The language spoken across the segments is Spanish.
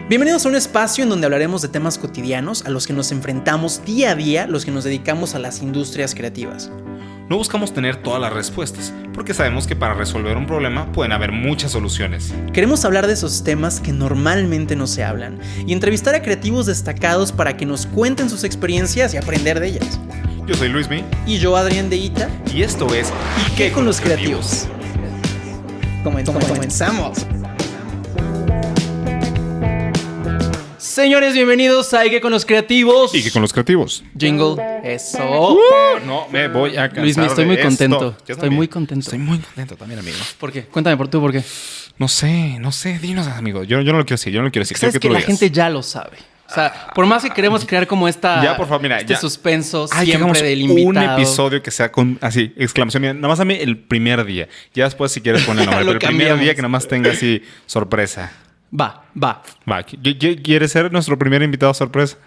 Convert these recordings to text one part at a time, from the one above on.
Bienvenidos a un espacio en donde hablaremos de temas cotidianos a los que nos enfrentamos día a día los que nos dedicamos a las industrias creativas. No buscamos tener todas las respuestas, porque sabemos que para resolver un problema pueden haber muchas soluciones. Queremos hablar de esos temas que normalmente no se hablan y entrevistar a creativos destacados para que nos cuenten sus experiencias y aprender de ellas. Yo soy Luismi. Y yo, Adrián de Ita. Y esto es ¿Y qué con los creativos? Comenzamos. Señores, bienvenidos a ¿Y qué con los creativos? ¿Y qué con los creativos? Jingle, eso. No me voy a cansar. Luismi, estoy muy de contento. esto. Estoy muy contento. Estoy muy contento también, amigo. ¿Por qué? Cuéntame por qué. No sé, dinos, amigo. Yo no lo quiero decir, Sabes que la gente ya lo sabe. O sea, por más que queremos crear como ya, por favor, mira, este ya. suspenso Ay, siempre del invitado. Un episodio que sea con así, exclamación. Mira, nada más dame el primer día. Ya después si quieres poner el nombre. Lo Pero el primer cambiamos. día que nada más tenga así sorpresa. Va. Va, ¿quieres ser nuestro primer invitado sorpresa?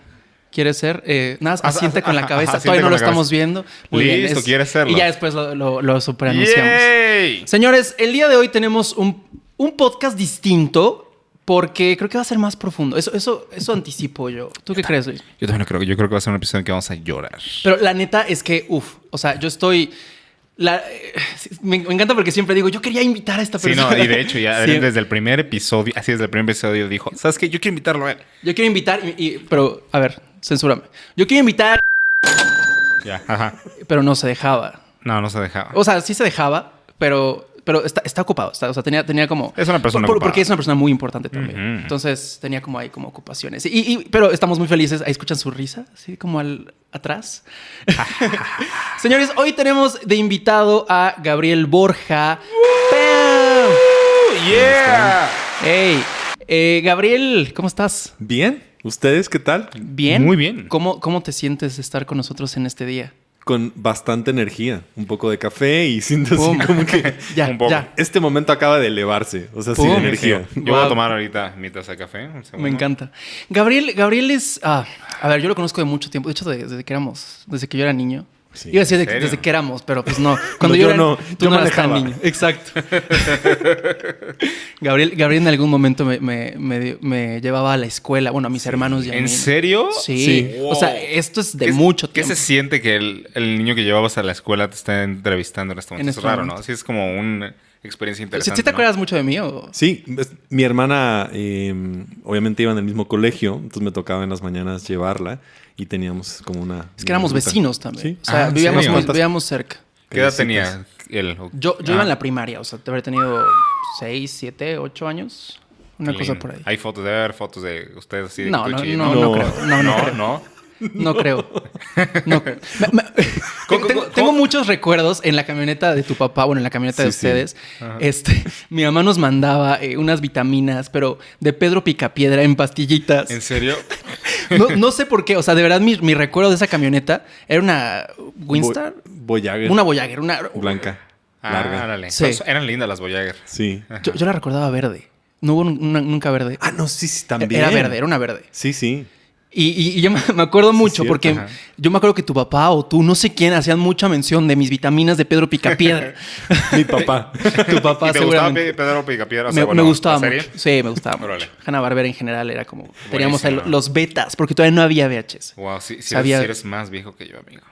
¿Quieres ser? Nada, asiente con la cabeza. Asiente Todavía no con lo la cabeza. estamos viendo. Muy Listo, bien, ¿quieres serlo? Y ya después lo superanunciamos. ¡Yay! Señores, el día de hoy tenemos un podcast distinto porque creo que va a ser más profundo. Eso anticipo yo. ¿Tú qué crees, Luis? Yo también lo creo. Yo creo que va a ser un episodio en que vamos a llorar. Pero la neta es que, o sea, yo estoy... me encanta porque siempre digo, yo quería invitar a esta Sí, persona. no, y de hecho ya Sí. desde el primer episodio, dijo, ¿sabes qué? Yo quiero invitarlo a él. Yo quiero invitar, pero, a ver, censúrame. Yo quiero invitar, Ya, ajá. pero no se dejaba. No se dejaba. O sea, sí se dejaba, pero está ocupado. O sea, tenía como... Es una persona ocupada. Porque es una persona muy importante también. Ujú. Entonces, tenía como ahí como ocupaciones. Pero estamos muy felices. Ahí escuchan su risa, así como atrás. Señores, hoy tenemos de invitado a Gabriel Borja. ¡Pam! ¡Yeah! Hey, Gabriel, ¿cómo estás? Bien, ¿ustedes qué tal? ¿Bien? Muy bien. ¿Cómo te sientes de estar con nosotros en este día? Con bastante energía, un poco de café y siento así Pum. como que Ya, Un poco. ya. este momento acaba de elevarse, o sea, sí, Pum. de energía. Yo voy a Wow. tomar ahorita mi taza de café. Un segundo. Me encanta. Gabriel es... a ver, yo lo conozco de mucho tiempo. De hecho, desde que yo era niño. Sí. Iba a decir ¿En serio? desde que éramos, pero pues no. Cuando No, yo yo era... no. Tú Yo no eras tan manejaba. niño. Exacto. Gabriel en algún momento me llevaba a la escuela. Bueno, a mis hermanos y a ¿En mí. serio? Sí. Sí. O sea, esto es de ¿Qué- mucho ¿Qué tiempo. se siente que el niño que llevabas a la escuela te está entrevistando en este momento? En Es este raro, momento. ¿no? Sí, es como una experiencia ¿Sí, interesante. sí te ¿no? acuerdas mucho de mí? O? Sí, mi hermana obviamente iba en el mismo colegio, entonces me tocaba en las mañanas llevarla y teníamos como una... Es que éramos ruta. vecinos también. Sí. O sea, ¿en vivíamos, serio? vivíamos cerca. ¿Qué edad Visitas. tenía él? Yo iba en la primaria. O sea, te habría tenido 6, 7, 8 años. Una Qué cosa lindo. por ahí. Hay fotos de ver, fotos de ustedes así de No cuchi, creo. No creo. no. No creo. No creo. Tengo muchos recuerdos en la camioneta de tu papá, bueno, en la camioneta de Sí, sí. ustedes. Mi mamá nos mandaba unas vitaminas, pero de Pedro Picapiedra en pastillitas. ¿En serio? No sé por qué. O sea, de verdad, mi recuerdo de esa camioneta era una Winstar. Voyager. Una Voyager. Blanca. Larga. Árale. Sí. Eran lindas las Voyager. Sí. Yo la recordaba verde. No hubo nunca verde. Ah, no, sí, también. Era verde, era una verde. Sí, sí. Y yo me acuerdo mucho cierto. porque Ajá. yo me acuerdo que tu papá o tú, no sé quién, hacían mucha mención de mis vitaminas de Pedro Picapiedra. Mi papá. Tu papá ¿Y te gustaba seguramente. Pedro Picapiedra? O Me, sea, bueno, me gustaba ¿la serie? mucho. Sí, me gustaba Órale. mucho. Hanna-Barbera en general era como... Teníamos ahí Buenísimo. los betas, porque todavía no había VHS. Wow, sí Sabía- eres más viejo que yo, amigo.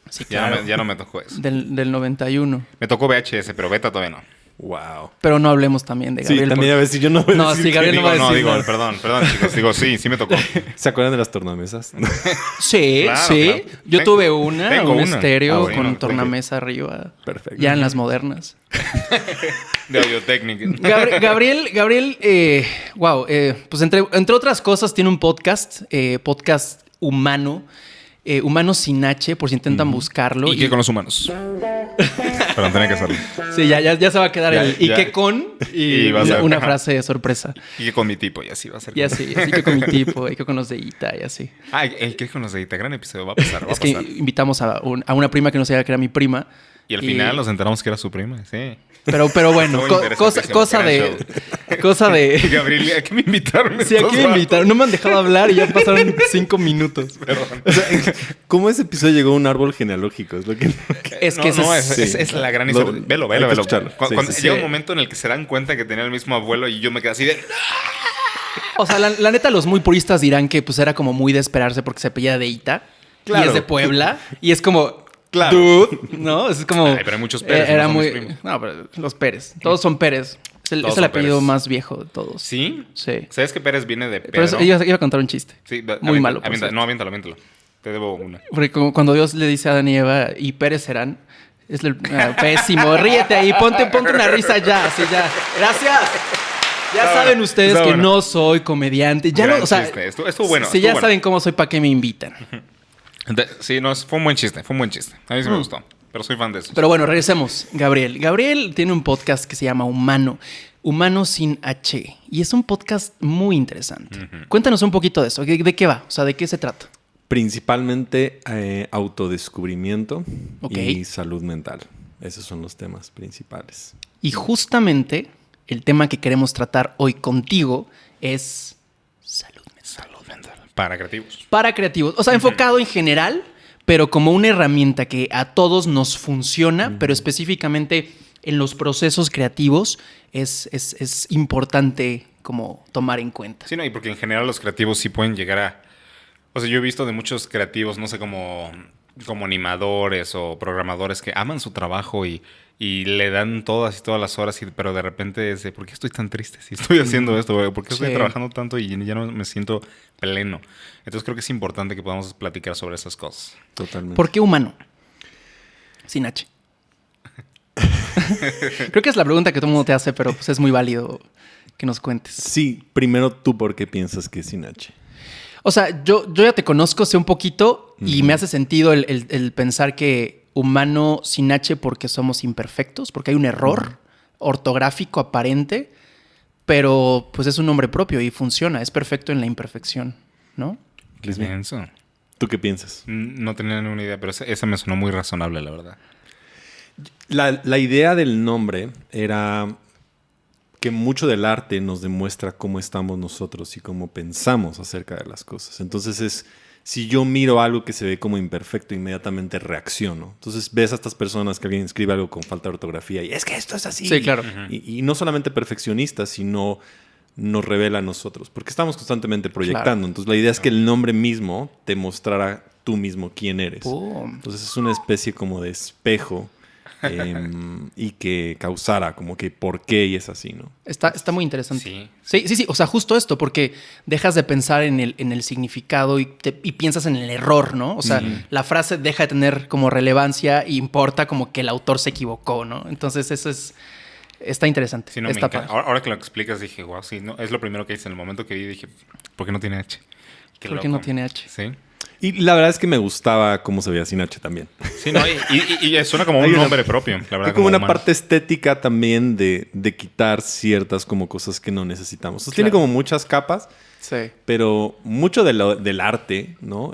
Sí, Ya, claro. ya no me tocó eso. Del 91. Me tocó VHS, pero beta todavía no. Wow. Pero no hablemos también de Sí, Gabriel. también a ver si yo no voy a No, decir sí, que- Gabriel no va a decir digo, nada. perdón, chicos. Digo, sí me tocó. ¿Se acuerdan de las tornamesas? Sí, Claro, sí. claro. Yo tuve una, Tengo un una. estéreo Ah, con bueno, tornamesa arriba. Perfecto. Ya en las modernas. De Audio Technica. Gabriel, wow, pues entre otras cosas tiene un podcast humano, Humanos sin H, por si intentan buscarlo. ¿Y qué con los humanos? Perdón, tenía que hacerlo. Sí, ya se va a quedar Ya, el ¿y ya. qué con? Y va a ser. una Ajá. frase de sorpresa. ¿Y qué con mi tipo? Y así va a ser. Y así que con mi tipo, y que con los de Ita, y así. Ah, el que con los de Ita, gran episodio. Va a pasar, va Es a que pasar. invitamos a una prima que no sabía que era mi prima. Y al final nos enteramos que era su prima, sí. Pero bueno, Muy interesantísimo, cosa de... Gabriel, ¿a qué me invitaron? Sí, aquí estos me vatos? invitaron. No me han dejado hablar y ya pasaron 5 minutos. O sea, ¿cómo ese episodio llegó a un árbol genealógico? Es lo que... Es No, que ese no, es... es la gran Lo- historia. hay que escucharlo. Cuando Sí. llega un momento en el que se dan cuenta que tenía el mismo abuelo y yo me quedé así de... O sea, la neta, los muy puristas dirán que pues era como muy de esperarse porque se apellida de Ita. Claro. Y es de Puebla. Y es como... Claro. Dude, ¿no? Es como... Ay, pero hay muchos Pérez, Era no son muy... mis primos. No, pero los Pérez. Todos son Pérez. Es el Todos son apellido Pérez. más viejo de todos. ¿Sí? Sí. ¿Sabes que Pérez viene de Pero Pedro? eso, iba a contar un chiste. Sí, Muy malo, por aviéntalo. cierto. No, aviéntalo. Te debo una. Porque cuando Dios le dice a Adán y Eva, y Pérez serán... Es pésimo. Ríete ahí. Ponte una risa ya. Así ya. Gracias. Ya Está saben bueno, ustedes está que bueno. no soy comediante. Ya Gran no, o sea, chiste. Estuvo bueno. si estuvo ya bueno. saben cómo soy, ¿para qué me invitan? Sí, no, fue un buen chiste. A mí sí me gustó. Pero soy fan de eso. Pero bueno, regresemos. Gabriel tiene un podcast que se llama Humano sin H. Y es un podcast muy interesante. Cuéntanos un poquito de eso. ¿De qué va? O sea, ¿de qué se trata? Principalmente autodescubrimiento Ok. y salud mental. Esos son los temas principales. Y justamente el tema que queremos tratar hoy contigo es salud mental. Salud mental. Para creativos. Para creativos. O sea, enfocado en general, pero como una herramienta que a todos nos funciona, pero específicamente en los procesos creativos es importante como tomar en cuenta. Sí, no, y porque en general los creativos sí pueden llegar a... O sea, yo he visto de muchos creativos, no sé, como animadores o programadores que aman su trabajo y le dan todas las horas, pero de repente es de, ¿por qué estoy tan triste si estoy haciendo esto, güey? ¿Por qué estoy Sí. trabajando tanto y ya no me siento pleno? Entonces creo que es importante que podamos platicar sobre esas cosas. Totalmente. ¿Por qué humano? Sin H. Creo que es la pregunta que todo el mundo te hace, pero pues es muy válido que nos cuentes. Sí, primero tú, ¿por qué piensas que es sin H? O sea, yo ya te conozco, sé un poquito y me hace sentido el pensar que humano sin H porque somos imperfectos, porque hay un error ortográfico aparente, pero pues es un nombre propio y funciona, es perfecto en la imperfección, ¿no? ¿Qué pienso? ¿Tú qué piensas? No tenía ni una idea, pero esa me sonó muy razonable, la verdad. La idea del nombre era que mucho del arte nos demuestra cómo estamos nosotros y cómo pensamos acerca de las cosas. Entonces si yo miro algo que se ve como imperfecto, inmediatamente reacciono. Entonces ves a estas personas que alguien escribe algo con falta de ortografía y es que esto es así. Sí, claro. Y no solamente perfeccionistas, sino nos revela a nosotros, porque estamos constantemente proyectando. Claro. Entonces la idea es que el nombre mismo te mostrara tú mismo quién eres. Pum. Entonces es una especie como de espejo y que causara como que por qué y es así, ¿no? Está muy interesante. Sí. Sí. O sea, justo esto, porque dejas de pensar en el significado y piensas en el error, ¿no? O sea, la frase deja de tener como relevancia e importa como que el autor se equivocó, ¿no? Entonces eso está interesante. Sí, no, me está encanta. padre. Ahora que lo explicas dije, wow, sí, no, es lo primero que hice en el momento que vi, dije, ¿por qué no tiene H? ¿Por qué no tiene H? Sí. Y la verdad es que me gustaba cómo se veía sin H también. Sí, no, y suena como Hay un una- nombre propio, la verdad. Hay como una humano. parte estética también de quitar ciertas como cosas que no necesitamos. Entonces, tiene Claro. como muchas capas, Sí. pero mucho del arte, ¿no?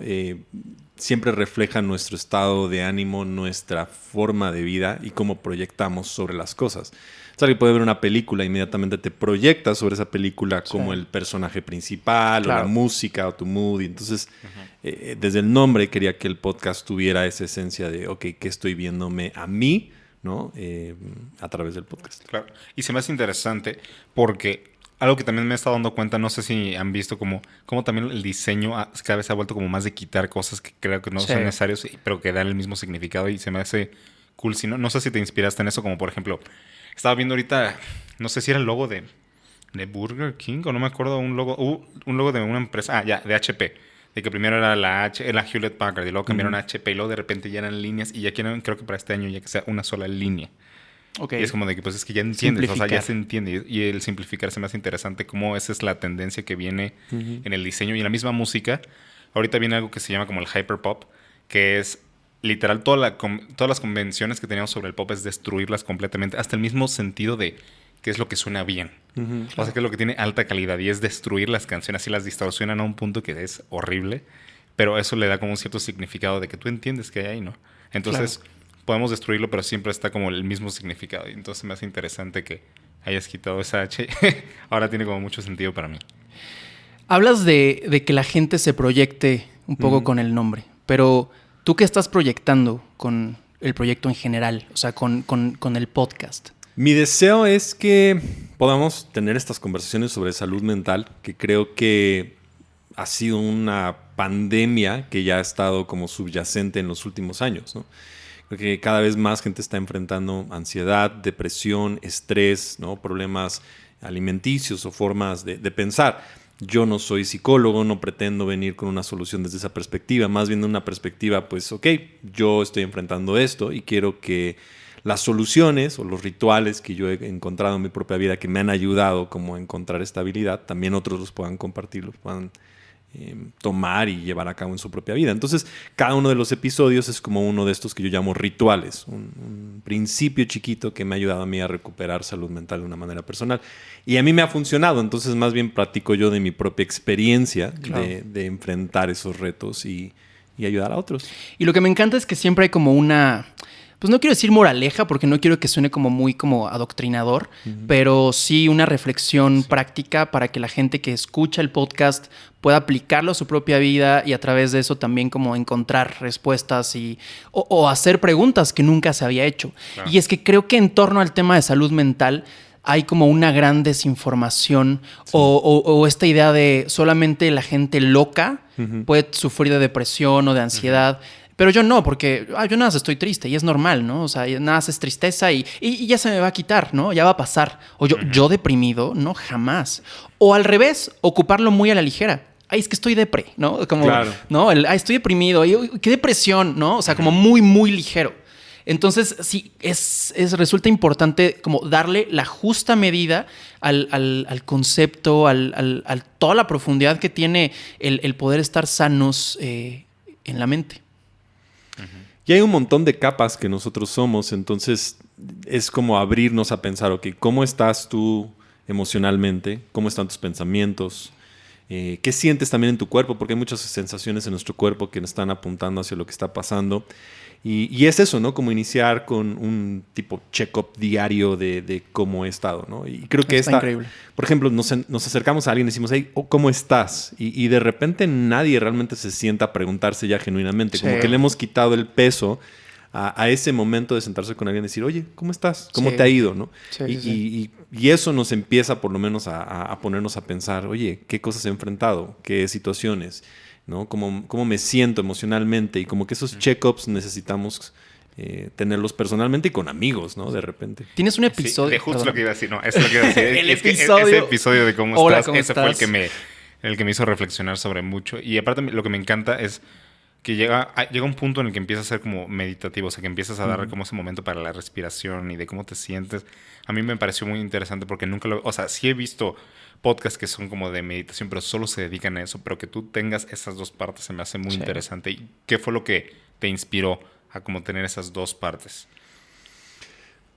Siempre refleja nuestro estado de ánimo, nuestra forma de vida y cómo proyectamos sobre las cosas. O sea, que puede ver una película, inmediatamente te proyectas sobre esa película como el personaje principal o Claro. la música o tu mood. Y entonces, desde el nombre quería que el podcast tuviera esa esencia de, ok, ¿qué estoy viéndome a mí, ¿no? A través del podcast. Claro. Y se me hace interesante porque algo que también me he estado dando cuenta, no sé si han visto como también el diseño cada vez se ha vuelto como más de quitar cosas que creo que no Sí. son necesarias, pero que dan el mismo significado y se me hace cool. Si no sé si te inspiraste en eso, como por ejemplo, estaba viendo ahorita, no sé si era el logo de Burger King o no me acuerdo, un logo de una empresa, de HP. De que primero era la Hewlett Packard y luego cambiaron a HP y luego de repente ya eran líneas y ya quieren, creo que para este año ya que sea una sola línea. Ok. Y es como de que pues es que ya entiendes, o sea, ya Simplificar. se entiende. Y el simplificar se me hace interesante cómo esa es la tendencia que viene en el diseño y en la misma música. Ahorita viene algo que se llama como el hyperpop, que es literal todas las convenciones que teníamos sobre el pop es destruirlas completamente, hasta el mismo sentido de qué es lo que suena bien. O sea, qué es lo que tiene alta calidad y es destruir las canciones y las distorsionan a un punto que es horrible, pero eso le da como un cierto significado de que tú entiendes que hay ahí, ¿no? Entonces podemos destruirlo, pero siempre está como el mismo significado. Y entonces me hace interesante que hayas quitado esa H. Ahora tiene como mucho sentido para mí. Hablas de que la gente se proyecte un poco con el nombre, pero ¿tú qué estás proyectando con el proyecto en general? O sea, con el podcast. Mi deseo es que podamos tener estas conversaciones sobre salud mental, que creo que ha sido una pandemia que ya ha estado como subyacente en los últimos años, ¿no? Creo que cada vez más gente está enfrentando ansiedad, depresión, estrés, ¿no? Problemas alimenticios o formas de pensar. Yo no soy psicólogo, no pretendo venir con una solución desde esa perspectiva, más bien de una perspectiva, pues, ok, yo estoy enfrentando esto y quiero que las soluciones o los rituales que yo he encontrado en mi propia vida que me han ayudado como a encontrar estabilidad, también otros los puedan compartir, los puedan tomar y llevar a cabo en su propia vida. Entonces, cada uno de los episodios es como uno de estos que yo llamo rituales, un principio chiquito que me ha ayudado a mí a recuperar salud mental de una manera personal. Y a mí me ha funcionado, entonces más bien practico yo de mi propia experiencia de enfrentar esos retos y ayudar a otros. Y lo que me encanta es que siempre hay como una... Pues no quiero decir moraleja porque no quiero que suene como muy como adoctrinador, pero sí una reflexión práctica para que la gente que escucha el podcast pueda aplicarlo a su propia vida y a través de eso también como encontrar respuestas o hacer preguntas que nunca se había hecho. Claro. Y es que creo que en torno al tema de salud mental hay como una gran desinformación o esta idea de solamente la gente loca puede sufrir de depresión o de ansiedad. Pero yo no, porque yo nada más estoy triste y es normal, ¿no? O sea, nada más es tristeza y ya se me va a quitar, ¿no? Ya va a pasar. O yo deprimido, no, jamás. O al revés, ocuparlo muy a la ligera. Ay, es que estoy depre, ¿no? Como, claro. ¿No? Estoy deprimido. Qué depresión, ¿no? O sea, como muy, muy ligero. Entonces, sí, resulta importante como darle la justa medida al concepto, a toda la profundidad que tiene el poder estar sanos en la mente. Y hay un montón de capas que nosotros somos, entonces es como abrirnos a pensar, ok, ¿cómo estás tú emocionalmente? ¿Cómo están tus pensamientos? ¿Qué sientes también en tu cuerpo? Porque hay muchas sensaciones en nuestro cuerpo que nos están apuntando hacia lo que está pasando. Y es eso, ¿no? Como iniciar con un tipo check-up diario de cómo he estado, ¿no? Y creo que está increíble. Por ejemplo, nos acercamos a alguien y decimos, hey, ¿cómo estás? Y de repente nadie realmente se sienta a preguntarse ya genuinamente. Como que le hemos quitado el peso a ese momento de sentarse con alguien y decir, oye, ¿cómo estás? ¿Cómo te ha ido? ¿No? Y eso nos empieza por lo menos a ponernos a pensar, oye, ¿qué cosas he enfrentado? ¿Qué situaciones? ¿No? ¿Cómo me siento emocionalmente? Y como que esos check-ups necesitamos tenerlos personalmente y con amigos, ¿no? De repente. Tienes un episodio... Sí, justo lo que iba a decir. No, es lo que iba a decir. Ese episodio de cómo estás, ese fue el que me hizo reflexionar sobre mucho. Y aparte lo que me encanta es que llega un punto en el que empiezas a ser como meditativo. O sea, que empiezas a dar como ese momento para la respiración y de cómo te sientes. A mí me pareció muy interesante porque nunca lo... O sea, sí he visto podcasts que son como de meditación, pero solo se dedican a eso. Pero que tú tengas esas dos partes se me hace muy interesante. ¿Y qué fue lo que te inspiró a como tener esas dos partes?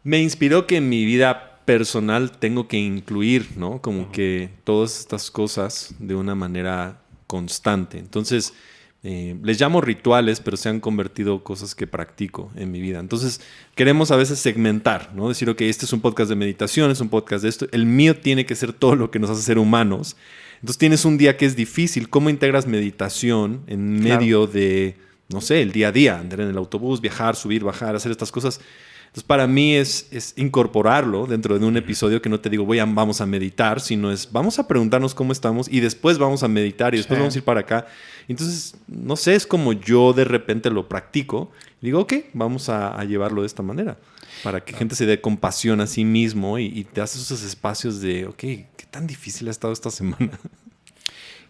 Me inspiró que en mi vida personal tengo que incluir, ¿no? Como que todas estas cosas de una manera constante. Entonces, les llamo rituales, pero se han convertido en cosas que practico en mi vida. Entonces, queremos a veces segmentar, ¿no? Decir, ok, este es un podcast de meditación, es un podcast de esto. El mío tiene que ser todo lo que nos hace ser humanos. Entonces, tienes un día que es difícil. ¿Cómo integras meditación en medio de, no sé, el día a día? Andar en el autobús, viajar, subir, bajar, hacer estas cosas. Entonces, para mí es incorporarlo dentro de un episodio que no te digo, vamos a meditar, sino es vamos a preguntarnos cómo estamos y después vamos a meditar y después vamos a ir para acá. Entonces, no sé, es como yo de repente lo practico. Digo, ok, vamos a llevarlo de esta manera para que gente se dé compasión a sí mismo y te hace esos espacios de, ok, ¿qué tan difícil ha estado esta semana?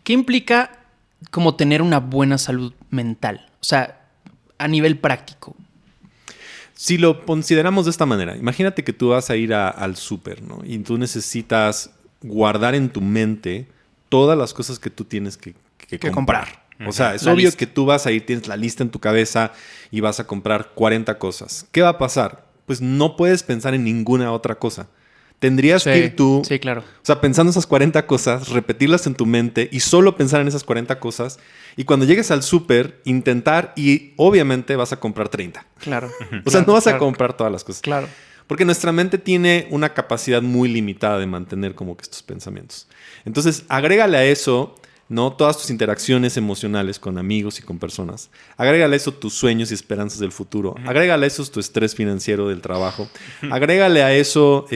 ¿Qué implica como tener una buena salud mental? O sea, a nivel práctico. Si lo consideramos de esta manera, imagínate que tú vas a ir al súper, ¿no? Y tú necesitas guardar en tu mente todas las cosas que tú tienes que comprar. O sea, es obvio que tú vas a ir, tienes la lista en tu cabeza y vas a comprar 40 cosas. ¿Qué va a pasar? Pues no puedes pensar en ninguna otra cosa. Tendrías que ir tú, claro. O sea, pensando esas 40 cosas, repetirlas en tu mente y solo pensar en esas 40 cosas. Y cuando llegues al súper, intentar y obviamente vas a comprar 30. Claro. O sea, no vas a comprar todas las cosas. Claro. Porque nuestra mente tiene una capacidad muy limitada de mantener como que estos pensamientos. Entonces, agrégale a eso ¿no? Todas tus interacciones emocionales con amigos y con personas. Agrégale a eso tus sueños y esperanzas del futuro. Agrégale a eso tu estrés financiero del trabajo. Agrégale a eso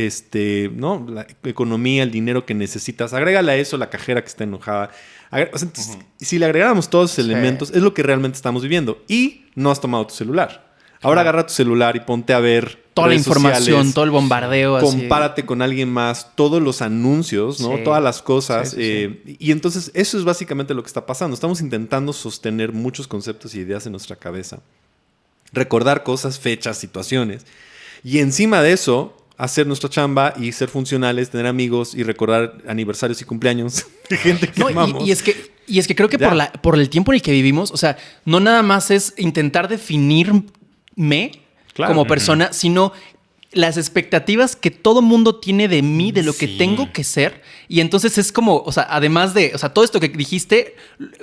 ¿no? La economía, el dinero que necesitas. Agrégale a eso la cajera que está enojada. O sea, entonces, si le agregáramos todos esos elementos, es lo que realmente estamos viviendo. Y no has tomado tu celular. Ahora agarra tu celular y ponte a ver toda la redes información, sociales, todo el bombardeo. compárate con alguien más, todos los anuncios, ¿no? Sí. Todas las cosas. Sí. Y entonces eso es básicamente lo que está pasando. Estamos intentando sostener muchos conceptos y ideas en nuestra cabeza. Recordar cosas, fechas, situaciones. Y encima de eso, hacer nuestra chamba y ser funcionales, tener amigos y recordar aniversarios y cumpleaños de gente que amamos. Y es que creo que por el tiempo en el que vivimos, o sea, no nada más es intentar definirme como persona, sino las expectativas que todo mundo tiene de mí, de lo que tengo que ser. Y entonces es como, o sea, además de, o sea, todo esto que dijiste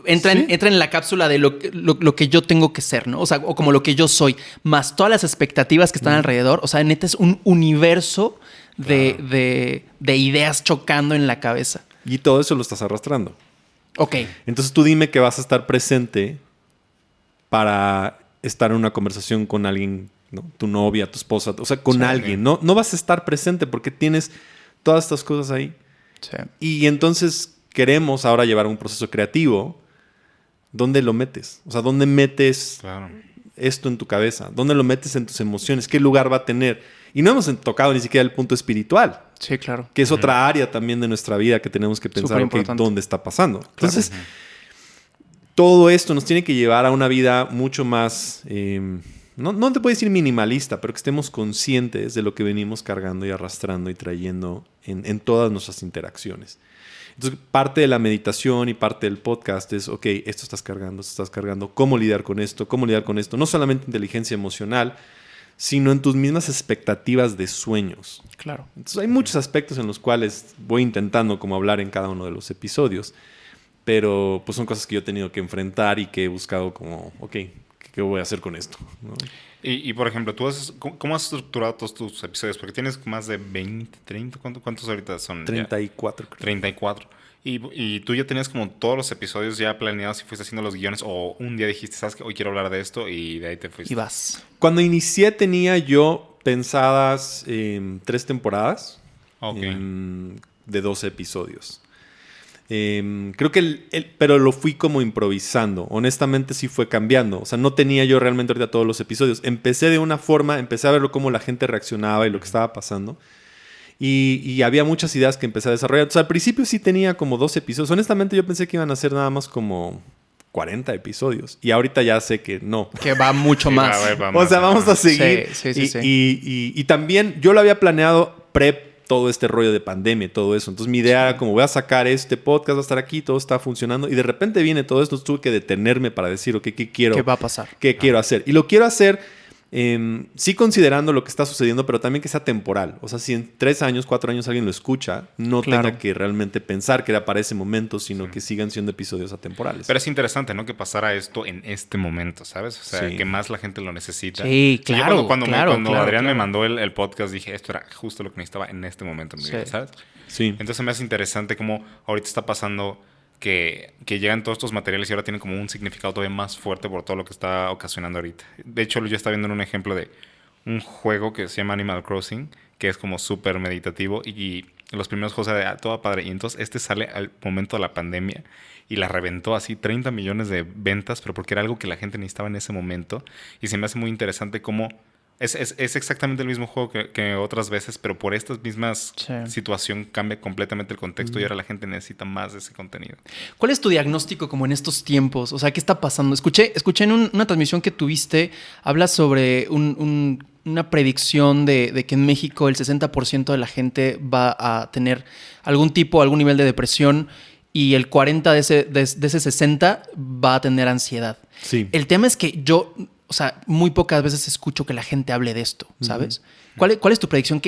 entra en la cápsula de lo que yo tengo que ser, ¿no? O sea, o como lo que yo soy, más todas las expectativas que están alrededor. O sea, neta es un universo de ideas chocando en la cabeza. Y todo eso lo estás arrastrando. Ok. Entonces tú dime que vas a estar presente para estar en una conversación con alguien, ¿no? Tu novia, tu esposa, o sea, con alguien. No vas a estar presente porque tienes todas estas cosas ahí. Sí. Y entonces queremos ahora llevar un proceso creativo. ¿Dónde lo metes? O sea, ¿dónde metes esto en tu cabeza? ¿Dónde lo metes en tus emociones? ¿Qué lugar va a tener? Y no hemos tocado ni siquiera el punto espiritual. Sí, claro. Que es otra área también de nuestra vida que tenemos que pensar dónde está pasando. Entonces, todo esto nos tiene que llevar a una vida mucho más, no te puedo decir minimalista, pero que estemos conscientes de lo que venimos cargando y arrastrando y trayendo en todas nuestras interacciones. Entonces, parte de la meditación y parte del podcast es, ok, esto estás cargando, ¿cómo lidiar con esto? No solamente inteligencia emocional, sino en tus mismas expectativas de sueños. Claro. Entonces, hay muchos aspectos en los cuales voy intentando como hablar en cada uno de los episodios, pero pues son cosas que yo he tenido que enfrentar y que he buscado como, ok, ¿qué voy a hacer con esto? ¿No? Y por ejemplo, ¿cómo has estructurado todos tus episodios? Porque tienes más de 20, 30, ¿cuántos ahorita son? 34. Creo. 34. Y tú ya tenías como todos los episodios ya planeados y fuiste haciendo los guiones, o un día dijiste, ¿sabes qué? Hoy quiero hablar de esto, y de ahí te fuiste. Y vas. Cuando inicié tenía yo pensadas 3 temporadas de 12 episodios. Creo que pero lo fui como improvisando. Honestamente sí fue cambiando. O sea, no tenía yo realmente ahorita todos los episodios. Empecé de una forma, empecé a ver cómo la gente reaccionaba y lo que estaba pasando. Y había muchas ideas que empecé a desarrollar. Entonces, al principio sí tenía como 12 episodios. Honestamente yo pensé que iban a ser nada más como 40 episodios. Y ahorita ya sé que no. Que va mucho más. O sea, vamos a seguir. Sí. Y también yo lo había planeado todo este rollo de pandemia y todo eso. Entonces mi idea era como voy a sacar este podcast, va a estar aquí, todo está funcionando. Y de repente viene todo esto. Tuve que detenerme para decir, ok, ¿qué quiero? ¿Qué va a pasar? ¿Qué quiero hacer? Y lo quiero hacer sí considerando lo que está sucediendo, pero también que sea temporal. O sea, si en 3 años, 4 años alguien lo escucha, no tenga que realmente pensar que era para ese momento, sino que sigan siendo episodios atemporales. Pero es interesante, ¿no? Que pasara esto en este momento, ¿sabes? O sea, que más la gente lo necesita. Sí, claro. Cuando Adrián me mandó el podcast, dije, esto era justo lo que necesitaba en este momento en mi vida, ¿sabes? Sí. Entonces me hace interesante cómo ahorita está pasando que llegan todos estos materiales y ahora tienen como un significado todavía más fuerte por todo lo que está ocasionando ahorita. De hecho, yo estaba viendo un ejemplo de un juego que se llama Animal Crossing, que es como súper meditativo, y los primeros juegos eran todo padre. Y entonces sale al momento de la pandemia y la reventó así, 30 millones de ventas, pero porque era algo que la gente necesitaba en ese momento. Y se me hace muy interesante cómo es exactamente el mismo juego que otras veces, pero por esta misma situación cambia completamente el contexto y ahora la gente necesita más de ese contenido. ¿Cuál es tu diagnóstico como en estos tiempos? O sea, ¿qué está pasando? Escuché en una transmisión que tuviste, hablas sobre una predicción de que en México el 60% de la gente va a tener algún nivel de depresión y el 40% de ese 60% va a tener ansiedad. Sí. El tema es que yo... O sea, muy pocas veces escucho que la gente hable de esto, ¿sabes? ¿Cuál es tu predicción?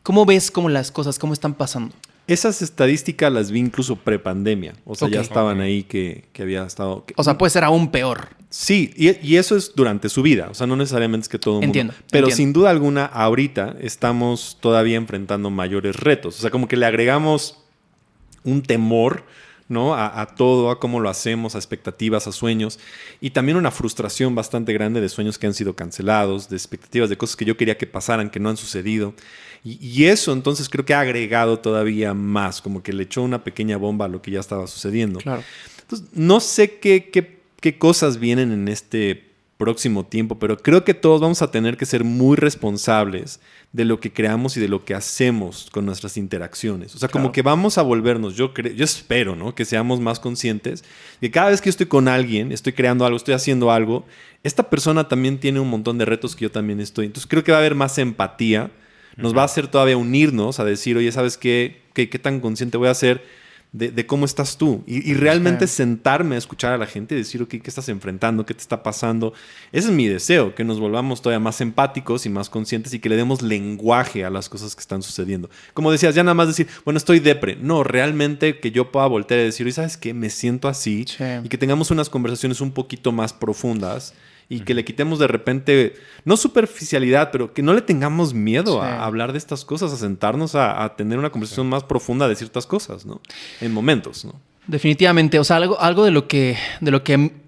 ¿Cómo ves las cosas, cómo están pasando? Esas estadísticas las vi incluso prepandemia. O sea, ya estaban ahí que había estado... O sea, puede ser aún peor. Sí, y eso es durante su vida. O sea, no necesariamente es que todo el mundo... Pero sin duda alguna, ahorita estamos todavía enfrentando mayores retos. O sea, como que le agregamos un temor, ¿no? A todo, a cómo lo hacemos, a expectativas, a sueños. Y también una frustración bastante grande de sueños que han sido cancelados, de expectativas, de cosas que yo quería que pasaran, que no han sucedido. Y eso entonces creo que ha agregado todavía más, como que le echó una pequeña bomba a lo que ya estaba sucediendo. Claro. Entonces, no sé qué cosas vienen en este próximo tiempo, pero creo que todos vamos a tener que ser muy responsables de lo que creamos y de lo que hacemos con nuestras interacciones. O sea, como que vamos a volvernos, yo espero, ¿no? Que seamos más conscientes de que cada vez que yo estoy con alguien, estoy creando algo, estoy haciendo algo, esta persona también tiene un montón de retos que yo también estoy. Entonces creo que va a haber más empatía, nos va a hacer todavía unirnos a decir, oye, ¿sabes qué tan consciente voy a ser de cómo estás tú? Y realmente sentarme a escuchar a la gente y decir, ok, ¿qué estás enfrentando? ¿Qué te está pasando? Ese es mi deseo, que nos volvamos todavía más empáticos y más conscientes y que le demos lenguaje a las cosas que están sucediendo. Como decías, ya nada más decir, bueno, estoy depre. No, realmente que yo pueda voltear y decir, oye, ¿sabes qué? Me siento así. Sí. Y que tengamos unas conversaciones un poquito más profundas y que le quitemos de repente, no superficialidad, pero que no le tengamos miedo a hablar de estas cosas, a sentarnos a tener una conversación más profunda de ciertas cosas, ¿no? En momentos, ¿no? Definitivamente. O sea, algo de lo que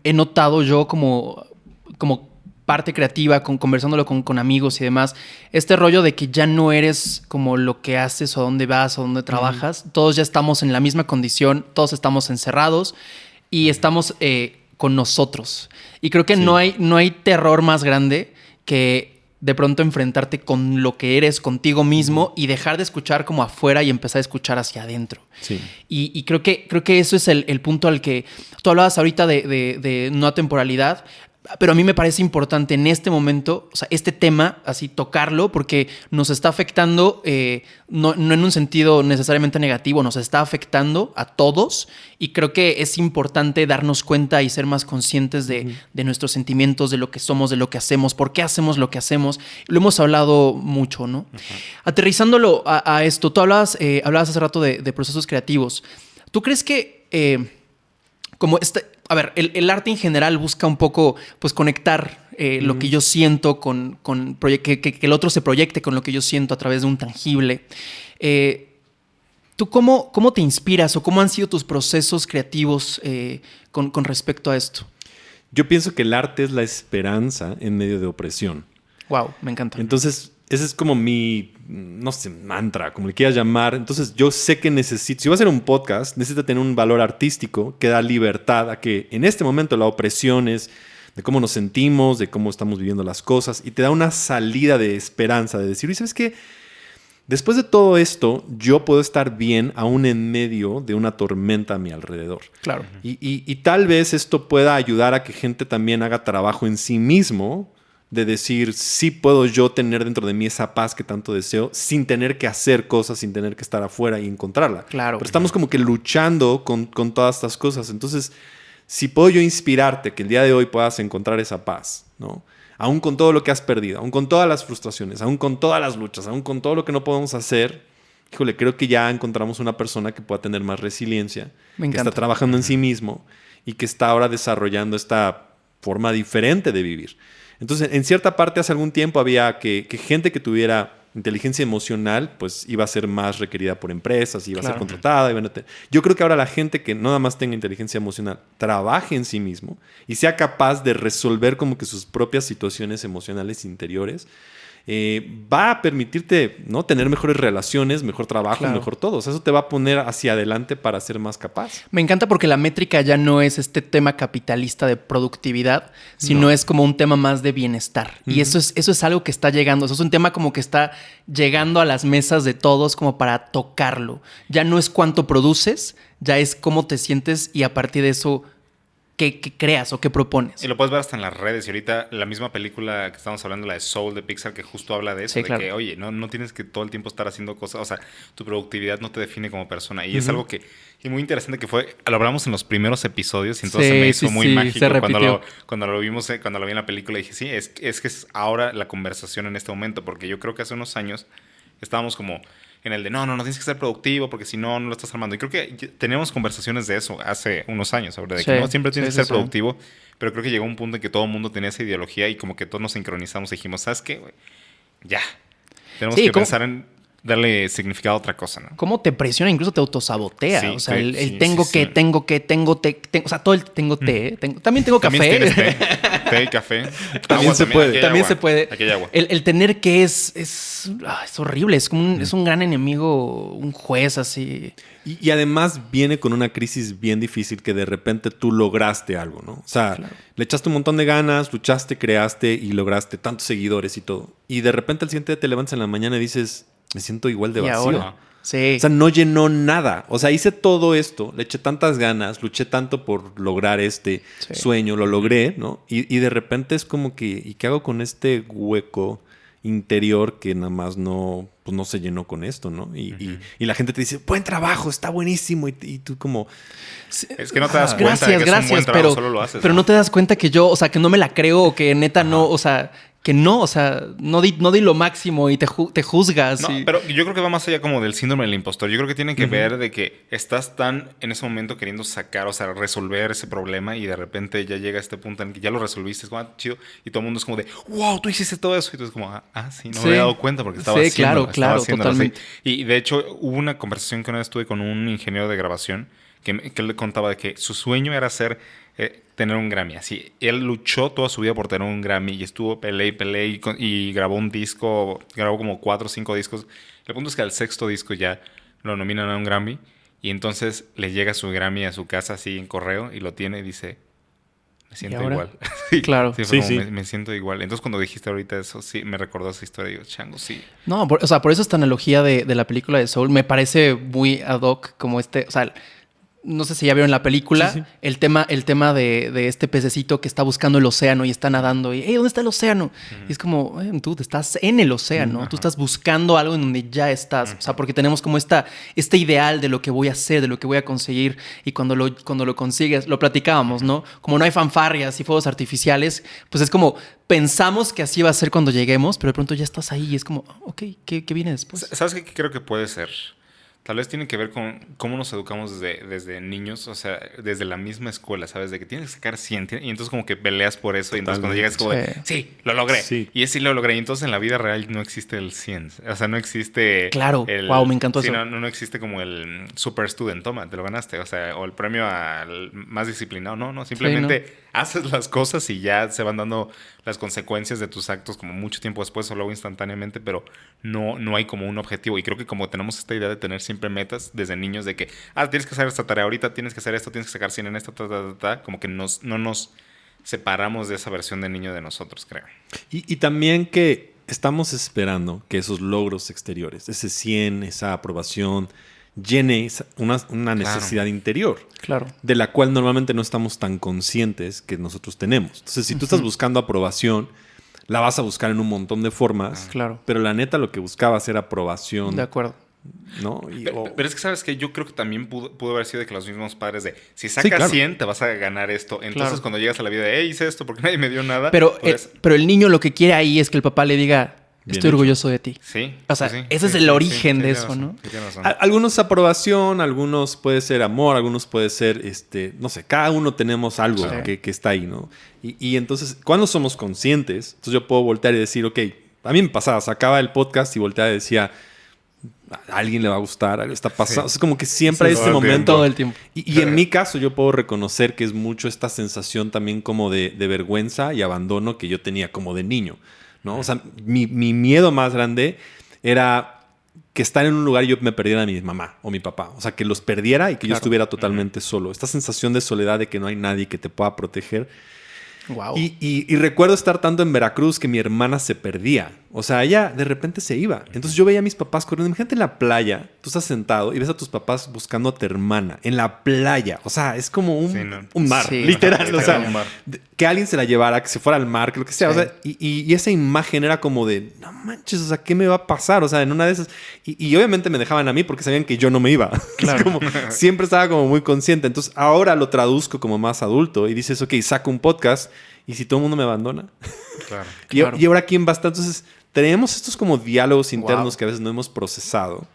he notado yo como parte creativa, conversándolo con amigos y demás, este rollo de que ya no eres como lo que haces o dónde vas o dónde trabajas. Todos ya estamos en la misma condición, todos estamos encerrados y estamos con nosotros. Y creo que no hay terror más grande que de pronto enfrentarte con lo que eres contigo mismo y dejar de escuchar como afuera y empezar a escuchar hacia adentro. Sí. Y creo que eso es el punto al que tú hablabas ahorita de no temporalidad. Pero a mí me parece importante en este momento, o sea, este tema, así tocarlo, porque nos está afectando, no en un sentido necesariamente negativo, nos está afectando a todos y creo que es importante darnos cuenta y ser más conscientes de nuestros sentimientos, de lo que somos, de lo que hacemos, por qué hacemos lo que hacemos. Lo hemos hablado mucho, ¿no? Aterrizándolo a esto, tú hablabas hace rato de procesos creativos. ¿Tú crees que el arte en general busca un poco pues conectar lo que yo siento que el otro se proyecte con lo que yo siento a través de un tangible? ¿Tú cómo te inspiras o cómo han sido tus procesos creativos con respecto a esto? Yo pienso que el arte es la esperanza en medio de opresión. Wow, me encanta. Entonces, ese es como mi, no sé, mantra, como le quieras llamar. Entonces, yo sé que necesito, si va a ser un podcast, necesita tener un valor artístico que da libertad a que en este momento la opresión es de cómo nos sentimos, de cómo estamos viviendo las cosas y te da una salida de esperanza, de decir, ¿y sabes qué? Después de todo esto, yo puedo estar bien aún en medio de una tormenta a mi alrededor. Claro. Y tal vez esto pueda ayudar a que gente también haga trabajo en sí mismo, de decir, sí puedo yo tener dentro de mí esa paz que tanto deseo, sin tener que hacer cosas, sin tener que estar afuera y encontrarla. Claro. Pero estamos como que luchando con todas estas cosas. Entonces, si puedo yo inspirarte que el día de hoy puedas encontrar esa paz, ¿no? Aún con todo lo que has perdido, aún con todas las frustraciones, aún con todas las luchas, aún con todo lo que no podemos hacer, híjole, creo que ya encontramos una persona que pueda tener más resiliencia, que está trabajando en sí mismo y que está ahora desarrollando esta forma diferente de vivir. Entonces, en cierta parte, hace algún tiempo había que gente que tuviera inteligencia emocional, pues iba a ser más requerida por empresas, iba a ser contratada. Yo creo que ahora la gente que no nada más tenga inteligencia emocional, trabaje en sí mismo y sea capaz de resolver como que sus propias situaciones emocionales interiores, va a permitirte, ¿no?, tener mejores relaciones, mejor trabajo, mejor todo. O sea, eso te va a poner hacia adelante para ser más capaz. Me encanta porque la métrica ya no es este tema capitalista de productividad, sino es como un tema más de bienestar. Y eso es algo que está llegando. Eso es un tema como que está llegando a las mesas de todos como para tocarlo. Ya no es cuánto produces, ya es cómo te sientes y a partir de eso ¿qué creas o qué propones? Y lo puedes ver hasta en las redes. Y ahorita la misma película que estamos hablando, la de Soul de Pixar, que justo habla de eso. Sí, de que, oye, no tienes que todo el tiempo estar haciendo cosas. O sea, tu productividad no te define como persona. Y es algo que y muy interesante que fue. Lo hablamos en los primeros episodios y entonces se me hizo muy mágico cuando lo vimos, cuando lo vi en la película. Y dije, sí, es que es ahora la conversación en este momento. Porque yo creo que hace unos años estábamos como en el de no tienes que ser productivo porque si no lo estás armando. Y creo que teníamos conversaciones de eso hace unos años, de que no siempre tienes que ser productivo, pero creo que llegó un punto en que todo el mundo tenía esa ideología y como que todos nos sincronizamos y dijimos, ¿sabes qué, güey? Ya. Tenemos que pensar en darle significado a otra cosa, ¿no? Cómo te presiona, incluso te autosabotea. Sí, O sea, sí, el sí, tengo sí, que, sí. o sea, todo el tengo té. También tengo café. También tienes té y café. También se puede. Aquí hay También agua. se puede. Aquí hay agua. El tener que es horrible. Es como es un gran enemigo, un juez así. Y además viene con una crisis bien difícil que de repente tú lograste algo, ¿no? O sea, le echaste un montón de ganas, luchaste, creaste y lograste tantos seguidores y todo. Y de repente al siguiente día te levantas en la mañana y dices, me siento igual de Y vacío. ahora, sí. O sea, no llenó nada. O sea, hice todo esto, le eché tantas ganas, luché tanto por lograr este sueño, lo logré, ¿no? Y de repente es como que, ¿y qué hago con este hueco interior que nada más no se llenó con esto, ¿no? Y la gente te dice, buen trabajo, está buenísimo. Y tú como... Es que no te das cuenta de que es un buen trabajo, solo lo haces. Pero no te das cuenta que yo, o sea, que no me la creo o que neta no, o sea, que no, o sea, no di lo máximo y te juzgas. No, pero yo creo que va más allá como del síndrome del impostor. Yo creo que tiene que ver de que estás tan en ese momento queriendo sacar, o sea, resolver ese problema y de repente ya llega a este punto en el que ya lo resolviste, es como, chido, y todo el mundo es como de, wow, tú hiciste todo eso. Y tú es como, sí, no me había dado cuenta porque estaba haciendo. Claro, totalmente. Y de hecho hubo una conversación que una vez tuve con un ingeniero de grabación que él le contaba de que su sueño era tener un Grammy. Así, él luchó toda su vida por tener un Grammy y estuvo peleé y grabó un disco, grabó como 4 o 5 discos. El punto es que al 6º disco ya lo nominan a un Grammy y entonces le llega su Grammy a su casa así en correo y lo tiene y dice, me siento igual. Sí, claro. Sí. Me siento igual. Entonces cuando dijiste ahorita eso, sí, me recordó esa historia. Digo, chango, sí. No, o sea, por eso esta analogía de la película de Soul me parece muy ad hoc como o sea, no sé si ya vieron la película, Sí. el tema de este pececito que está buscando el océano y está nadando y, ¿dónde está el océano? Y es como, tú estás en el océano, tú estás buscando algo en donde ya estás, o sea, porque tenemos como este ideal de lo que voy a hacer, de lo que voy a conseguir y cuando lo consigues, lo platicábamos, ¿no? Como no hay fanfarrias y fuegos artificiales, pues es como, pensamos que así va a ser cuando lleguemos, pero de pronto ya estás ahí y es como, ok, ¿qué viene después? ¿Sabes qué creo que puede ser? Tal vez tiene que ver con cómo nos educamos desde niños, o sea, desde la misma escuela, ¿sabes? De que tienes que sacar 100 y entonces como que peleas por eso y entonces cuando llegas como de, sí, lo logré. Sí. Y sí lo logré. Y entonces en la vida real no existe el 100. O sea, no existe... Claro. Wow, me encantó eso. No existe como el super student. Toma, te lo ganaste. O sea, o el premio al más disciplinado. No, simplemente haces las cosas y ya se van dando las consecuencias de tus actos como mucho tiempo después o luego instantáneamente, pero no hay como un objetivo. Y creo que como tenemos esta idea de tener siempre metas desde niños de que, tienes que hacer esta tarea ahorita, tienes que hacer esto, tienes que sacar 100 en esto, como que no nos separamos de esa versión de niño de nosotros, creo. Y también que estamos esperando que esos logros exteriores, ese 100, esa aprobación, llene una necesidad interior. Claro. De la cual normalmente no estamos tan conscientes que nosotros tenemos. Entonces, si tú estás buscando aprobación, la vas a buscar en un montón de formas. Claro. Pero la neta lo que buscabas era aprobación. De acuerdo. ¿No? Pero es que, ¿sabes qué? Yo creo que también pudo haber sido de que los mismos padres de, si sacas 100, te vas a ganar esto. Entonces, cuando llegas a la vida de, hice esto porque nadie me dio nada. Pero el niño lo que quiere ahí es que el papá le diga, estoy orgulloso de ti. Sí. O sea, ese es el origen de eso, ¿no? Algunos aprobación, algunos puede ser amor, algunos puede ser, no sé, cada uno tenemos algo que está ahí, ¿no? Y entonces, cuando somos conscientes, entonces yo puedo voltear y decir, ok, a mí me pasaba, sacaba el podcast y volteaba y decía, a alguien le va a gustar, algo está pasando. O sea, como que siempre hay este momento. Todo el tiempo. Y en mi caso yo puedo reconocer que es mucho esta sensación también como de vergüenza y abandono que yo tenía como de niño, ¿no? O sea, mi miedo más grande era que estar en un lugar y yo me perdiera a mi mamá o mi papá. O sea, que los perdiera y que yo estuviera totalmente solo. Esta sensación de soledad, de que no hay nadie que te pueda proteger. Wow. Y recuerdo estar tanto en Veracruz que mi hermana se perdía. O sea, ella de repente se iba. Entonces yo veía a mis papás corriendo. Imagínate en la playa, tú estás sentado y ves a tus papás buscando a tu hermana en la playa. O sea, es como un mar, literal. O sea, que alguien se la llevara, que se fuera al mar, que lo que sea. Sí. O sea, y esa imagen era como de, no manches, o sea, ¿qué me va a pasar? O sea, en una de esas... Y obviamente me dejaban a mí porque sabían que yo no me iba. Claro. Como, siempre estaba como muy consciente. Entonces ahora lo traduzco como más adulto y dices, ok, saco un podcast y si todo el mundo me abandona. Claro. Y ahora quién va a estar. Entonces tenemos estos como diálogos internos que a veces no hemos procesado.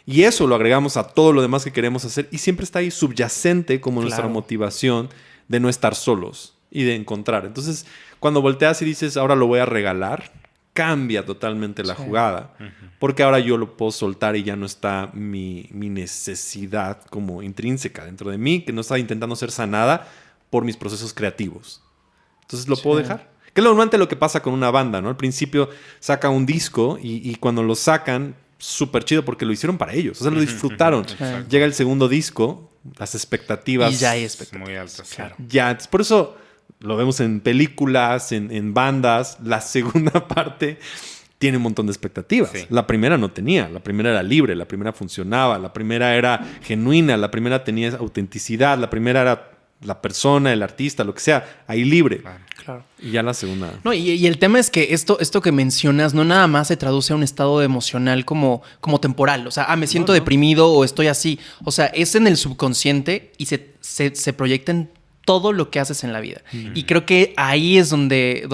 Y eso lo agregamos a todo lo demás que queremos hacer y siempre está ahí subyacente como nuestra motivación de no estar solos y de encontrar. Entonces, cuando volteas y dices, ahora lo voy a regalar, cambia totalmente la jugada. Porque ahora yo lo puedo soltar y ya no está mi necesidad como intrínseca dentro de mí, que no está intentando ser sanada por mis procesos creativos. Entonces lo puedo dejar. Que es normalmente lo que pasa con una banda, ¿no? Al principio saca un disco y cuando lo sacan, súper chido porque lo hicieron para ellos. O sea, lo disfrutaron. Llega el segundo disco, las expectativas... Y ya hay expectativas. Muy altas. Claro. Ya, por eso lo vemos en películas, en bandas. La segunda parte tiene un montón de expectativas. Sí. La primera no tenía. La primera era libre, la primera funcionaba, la primera era genuina, la primera tenía autenticidad, la primera era la persona, el artista, lo que sea, ahí libre. Claro. Y ya la segunda... No, y el tema es que esto que mencionas no nada más se traduce a un estado emocional como temporal. O sea, me siento deprimido o estoy así. O sea, es en el subconsciente y se proyecta en todo lo que haces en la vida. Y creo que ahí es donde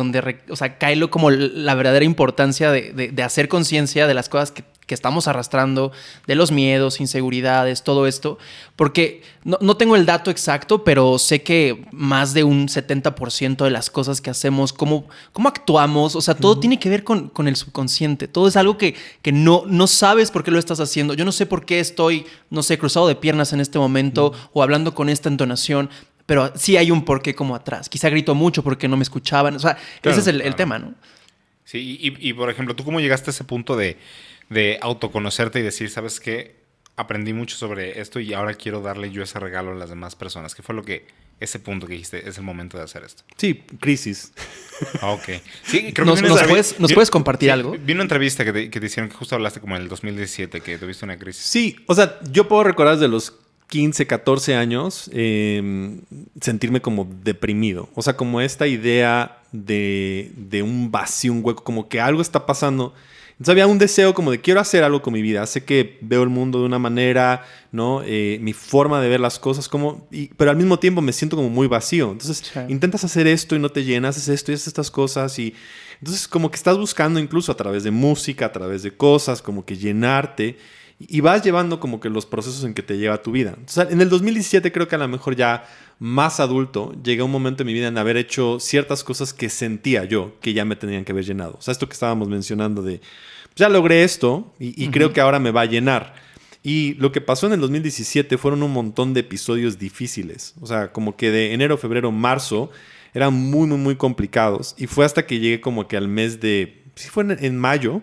o sea, cae como la verdadera importancia de hacer conciencia de las cosas que estamos arrastrando, de los miedos, inseguridades, todo esto. Porque no tengo el dato exacto, pero sé que más de un 70% de las cosas que hacemos, cómo actuamos, o sea, todo tiene que ver con el subconsciente. Todo es algo que no sabes por qué lo estás haciendo. Yo no sé por qué estoy, no sé, cruzado de piernas en este momento o hablando con esta entonación. Pero sí hay un porqué como atrás. Quizá grito mucho porque no me escuchaban. O sea, Claro, ese es el tema, ¿no? Sí, y por ejemplo, ¿tú cómo llegaste a ese punto de autoconocerte y decir, ¿sabes qué? Aprendí mucho sobre esto y ahora quiero darle yo ese regalo a las demás personas. ¿Qué fue ese punto que dijiste, es el momento de hacer esto? Sí, crisis. Ok. Sí, creo ¿Nos puedes compartir algo? Vi una entrevista que te hicieron que justo hablaste como en el 2017, que tuviste una crisis. Sí, o sea, yo puedo recordar desde los 15, 14 años sentirme como deprimido. O sea, como esta idea de un vacío, un hueco, como que algo está pasando. Entonces había un deseo como de quiero hacer algo con mi vida. Sé que veo el mundo de una manera, ¿no? Mi forma de ver las cosas, pero al mismo tiempo me siento como muy vacío. Entonces intentas hacer esto y no te llenas, haces esto y haces estas cosas. Y entonces como que estás buscando incluso a través de música, a través de cosas, como que llenarte. Y vas llevando como que los procesos en que te lleva tu vida. Entonces, en el 2017 creo que a lo mejor ya más adulto, llegué a un momento en mi vida en haber hecho ciertas cosas que sentía yo que ya me tenían que haber llenado. O sea, esto que estábamos mencionando de, ya logré esto y creo que ahora me va a llenar. Y lo que pasó en el 2017 fueron un montón de episodios difíciles. O sea, como que de enero, febrero, marzo eran muy, muy, muy complicados. Y fue hasta que llegué como que al mes de... Sí fue en mayo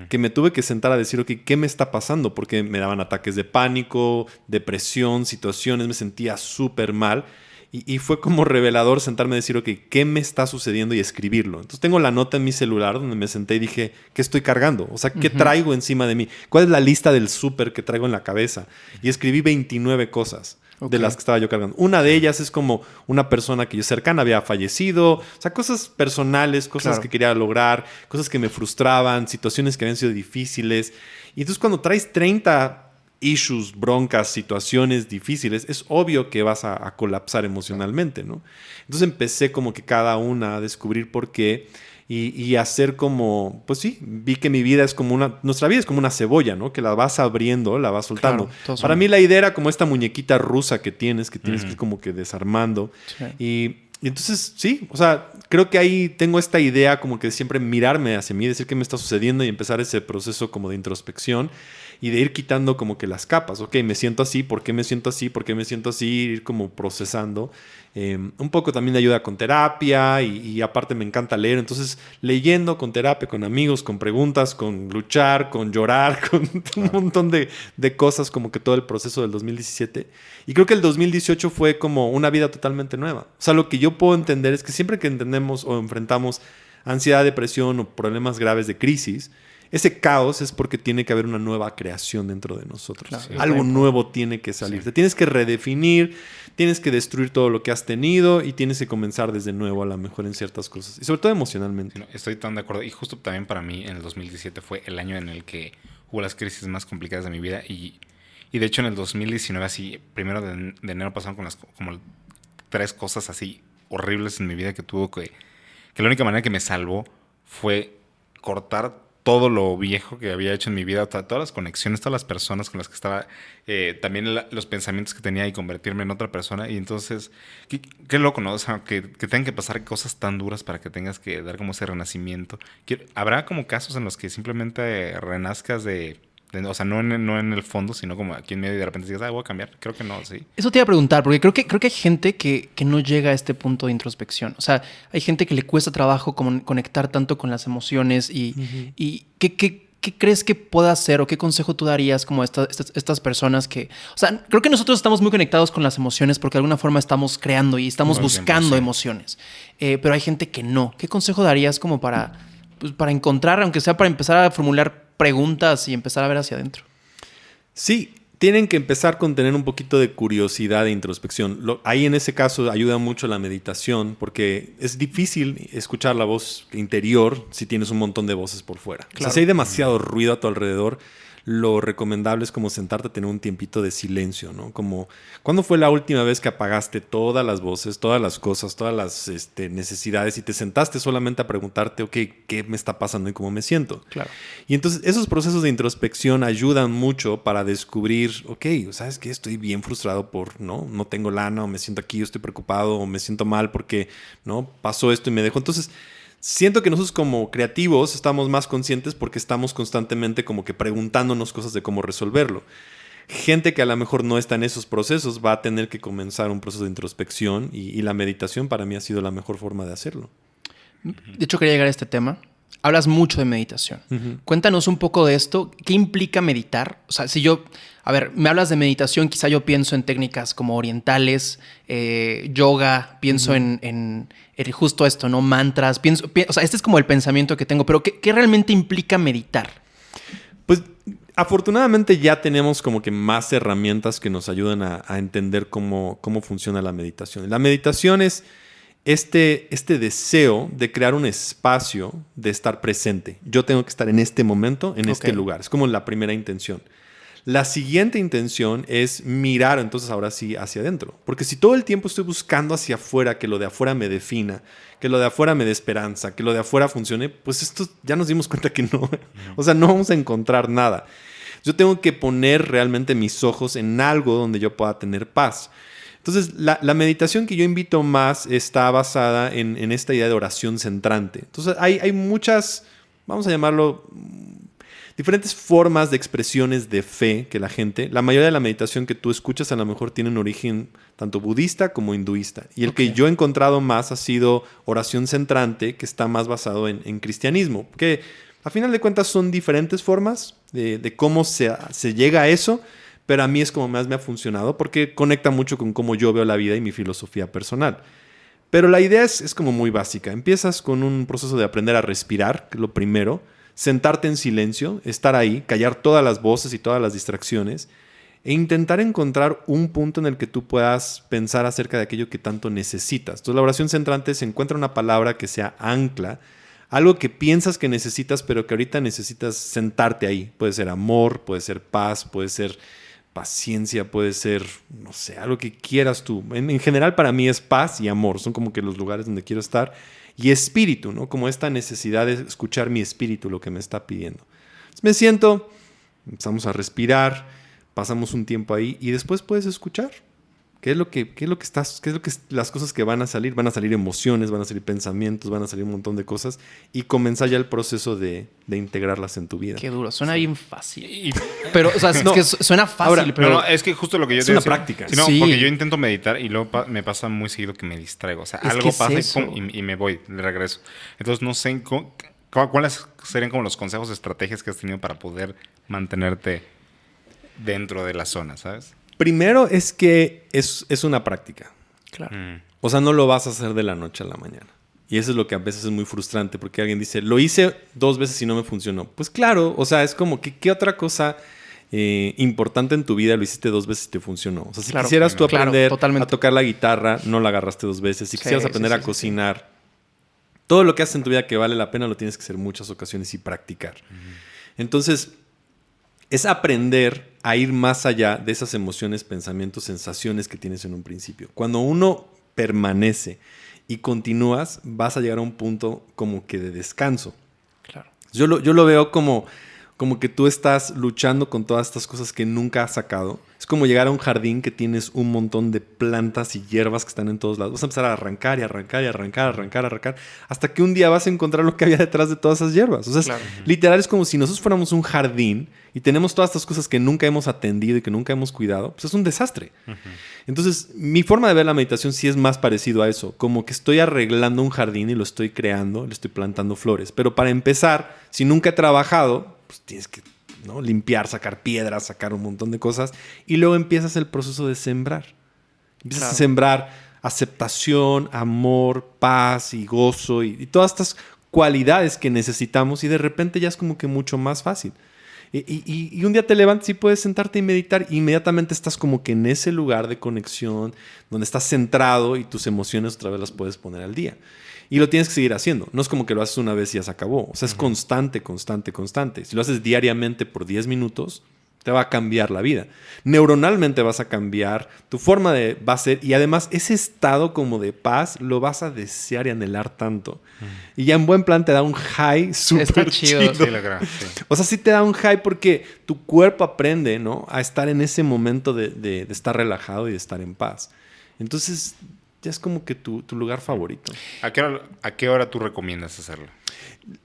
que me tuve que sentar a decir, ok, ¿qué me está pasando? Porque me daban ataques de pánico, depresión, situaciones, me sentía súper mal. Y fue como revelador sentarme a decir, ok, ¿qué me está sucediendo? Y escribirlo. Entonces tengo la nota en mi celular donde me senté y dije, ¿qué estoy cargando? O sea, ¿qué traigo encima de mí? ¿Cuál es la lista del súper que traigo en la cabeza? Y escribí 29 cosas. De las que estaba yo cargando. Una de ellas es como una persona que yo cercana había fallecido. O sea, cosas personales, cosas que quería lograr, cosas que me frustraban, situaciones que habían sido difíciles. Y entonces cuando traes 30 issues, broncas, situaciones difíciles, es obvio que vas a colapsar emocionalmente, ¿no? Entonces empecé como que cada una a descubrir por qué. Y hacer como, pues sí, vi que mi vida es como nuestra vida es como una cebolla, ¿no? Que la vas abriendo, la vas soltando. Claro, para mí la idea era como esta muñequita rusa que tienes que ir como que desarmando. Sí. Y entonces, sí, o sea, creo que ahí tengo esta idea como que siempre mirarme hacia mí, decir qué me está sucediendo y empezar ese proceso como de introspección y de ir quitando como que las capas. Ok, me siento así, ¿por qué me siento así? ¿Por qué me siento así? Ir como procesando. Un poco también de ayuda con terapia y aparte me encanta leer. Entonces, leyendo con terapia, con amigos, con preguntas, con luchar, con llorar, con un montón de cosas como que todo el proceso del 2017. Y creo que el 2018 fue como una vida totalmente nueva. O sea, lo que yo puedo entender es que siempre que entendemos o enfrentamos ansiedad, depresión o problemas graves de crisis, ese caos es porque tiene que haber una nueva creación dentro de nosotros. Claro, sí. Algo nuevo tiene que salir. Te tienes que redefinir, tienes que destruir todo lo que has tenido y tienes que comenzar desde nuevo a lo mejor en ciertas cosas. Y sobre todo emocionalmente. Sí, no, estoy tan de acuerdo. Y justo también para mí en el 2017 fue el año en el que hubo las crisis más complicadas de mi vida. Y de hecho en el 2019, así, primero de enero pasaron como 3 cosas así horribles en mi vida que la única manera que me salvó fue cortar todo lo viejo que había hecho en mi vida, todas las conexiones, todas las personas con las que estaba, también los pensamientos que tenía y convertirme en otra persona. Y entonces, qué loco, ¿no? O sea, que tengan que pasar cosas tan duras para que tengas que dar como ese renacimiento. ¿Habrá como casos en los que simplemente renazcas o sea, no en el fondo, sino como aquí en medio y de repente digas, voy a cambiar? Creo que no, sí. Eso te iba a preguntar, porque creo que hay gente que no llega a este punto de introspección. O sea, hay gente que le cuesta trabajo conectar tanto con las emociones y ¿qué crees que pueda hacer o qué consejo tú darías como a estas personas que... O sea, creo que nosotros estamos muy conectados con las emociones porque de alguna forma estamos creando y estamos buscando emociones. Pero hay gente que no. ¿Qué consejo darías como para encontrar, aunque sea para empezar a formular preguntas y empezar a ver hacia adentro? Sí, tienen que empezar con tener un poquito de curiosidad e introspección. Ahí en ese caso ayuda mucho la meditación porque es difícil escuchar la voz interior si tienes un montón de voces por fuera. Claro. O sea, si hay demasiado ruido a tu alrededor, lo recomendable es como sentarte a tener un tiempito de silencio, ¿no? Como, ¿cuándo fue la última vez que apagaste todas las voces, todas las cosas, todas las necesidades y te sentaste solamente a preguntarte, ok, ¿qué me está pasando y cómo me siento? Claro. Y entonces esos procesos de introspección ayudan mucho para descubrir, ok, ¿sabes qué? Estoy bien frustrado no tengo lana, o me siento aquí, estoy preocupado, o me siento mal porque, ¿no? Pasó esto y me dejó. Entonces, siento que nosotros como creativos estamos más conscientes porque estamos constantemente como que preguntándonos cosas de cómo resolverlo. Gente que a lo mejor no está en esos procesos va a tener que comenzar un proceso de introspección y la meditación para mí ha sido la mejor forma de hacerlo. De hecho, quería llegar a este tema. Hablas mucho de meditación. Cuéntanos un poco de esto. ¿Qué implica meditar? O sea, me hablas de meditación, quizá yo pienso en técnicas como orientales, yoga, pienso en justo esto, ¿no? Mantras. O sea, este es como el pensamiento que tengo. Pero ¿qué realmente implica meditar? Pues afortunadamente ya tenemos como que más herramientas que nos ayudan a entender cómo funciona la meditación. La meditación es este deseo de crear un espacio de estar presente. Yo tengo que estar en este momento, en este lugar. Es como la primera intención. La siguiente intención es mirar entonces ahora sí hacia adentro. Porque si todo el tiempo estoy buscando hacia afuera, que lo de afuera me defina, que lo de afuera me dé esperanza, que lo de afuera funcione, pues esto ya nos dimos cuenta que no. O sea, no vamos a encontrar nada. Yo tengo que poner realmente mis ojos en algo donde yo pueda tener paz. Entonces, la meditación que yo invito más está basada en esta idea de oración centrante. Entonces, hay muchas, vamos a llamarlo, diferentes formas de expresiones de fe que la mayoría de la meditación que tú escuchas a lo mejor tiene un origen tanto budista como hinduista. Y el que yo he encontrado más ha sido oración centrante, que está más basado en cristianismo. Que a final de cuentas son diferentes formas de cómo se llega a eso, pero a mí es como más me ha funcionado porque conecta mucho con cómo yo veo la vida y mi filosofía personal. Pero la idea es como muy básica. Empiezas con un proceso de aprender a respirar, que es lo primero. Sentarte en silencio, estar ahí, callar todas las voces y todas las distracciones e intentar encontrar un punto en el que tú puedas pensar acerca de aquello que tanto necesitas. Entonces, la oración centrante se encuentra una palabra que sea ancla, algo que piensas que necesitas, pero que ahorita necesitas sentarte ahí. Puede ser amor, puede ser paz, puede ser paciencia, puede ser, no sé, algo que quieras tú. En general, para mí es paz y amor. Son como que los lugares donde quiero estar. Y espíritu, ¿no? Como esta necesidad de escuchar mi espíritu, lo que me está pidiendo. Entonces me siento, empezamos a respirar, pasamos un tiempo ahí y después puedes escuchar. ¿Qué es lo que las cosas que van a salir? Van a salir emociones, van a salir pensamientos, van a salir un montón de cosas y comenzar ya el proceso de integrarlas en tu vida. Qué duro, suena bien fácil. Pero, o sea, es que suena fácil, ahora, pero... No, es que justo lo que yo es una práctica. Sí. Porque yo intento meditar y luego me pasa muy seguido que me distraigo. O sea, algo pasa y me voy, le regreso. Entonces no sé cuáles serían como los consejos, estrategias que has tenido para poder mantenerte dentro de la zona, ¿sabes? Primero es que es una práctica. Claro. O sea, no lo vas a hacer de la noche a la mañana. Y eso es lo que a veces es muy frustrante porque alguien dice, lo hice 2 veces y no me funcionó. Pues claro, o sea, es como que ¿qué otra cosa importante en tu vida lo hiciste 2 veces y te funcionó? O sea, si quisieras tú aprender a tocar la guitarra, no la agarraste 2 veces. Si quisieras aprender a cocinar, todo lo que haces en tu vida que vale la pena lo tienes que hacer muchas ocasiones y practicar. Entonces, es aprender a ir más allá de esas emociones, pensamientos, sensaciones que tienes en un principio. Cuando uno permanece y continúas, vas a llegar a un punto como que de descanso. Claro. Yo lo veo como que tú estás luchando con todas estas cosas que nunca has sacado. Es como llegar a un jardín que tienes un montón de plantas y hierbas que están en todos lados. Vas a empezar a arrancar y arrancar y arrancar, hasta que un día vas a encontrar lo que había detrás de todas esas hierbas. O sea, Claro. literal es como si nosotros fuéramos un jardín y tenemos todas estas cosas que nunca hemos atendido y que nunca hemos cuidado. Pues es un desastre. Entonces, mi forma de ver la meditación sí es más parecido a eso. Como que estoy arreglando un jardín y lo estoy creando, le estoy plantando flores. Pero para empezar, si nunca he trabajado, pues tienes que, ¿no?, limpiar, sacar piedras, sacar un montón de cosas. Y luego empiezas el proceso de sembrar. Empiezas a sembrar aceptación, amor, paz y gozo y todas estas cualidades que necesitamos. Y de repente ya es como que mucho más fácil. Y un día te levantas y puedes sentarte y meditar. Y inmediatamente estás como que en ese lugar de conexión donde estás centrado y tus emociones otra vez las puedes poner al día. Y lo tienes que seguir haciendo. No es como que lo haces una vez y ya se acabó. O sea, es constante. Si lo haces diariamente por 10 minutos, te va a cambiar la vida. Neuronalmente vas a cambiar. Tu forma va a ser... Y además, ese estado como de paz lo vas a desear y anhelar tanto. Y ya en buen plan te da un high súper chido. Sí, la creo, sí. O sea, sí te da un high porque tu cuerpo aprende, ¿no?, a estar en ese momento de estar relajado y de estar en paz. Entonces... ya es como que tu lugar favorito. ¿A qué hora tú recomiendas hacerlo?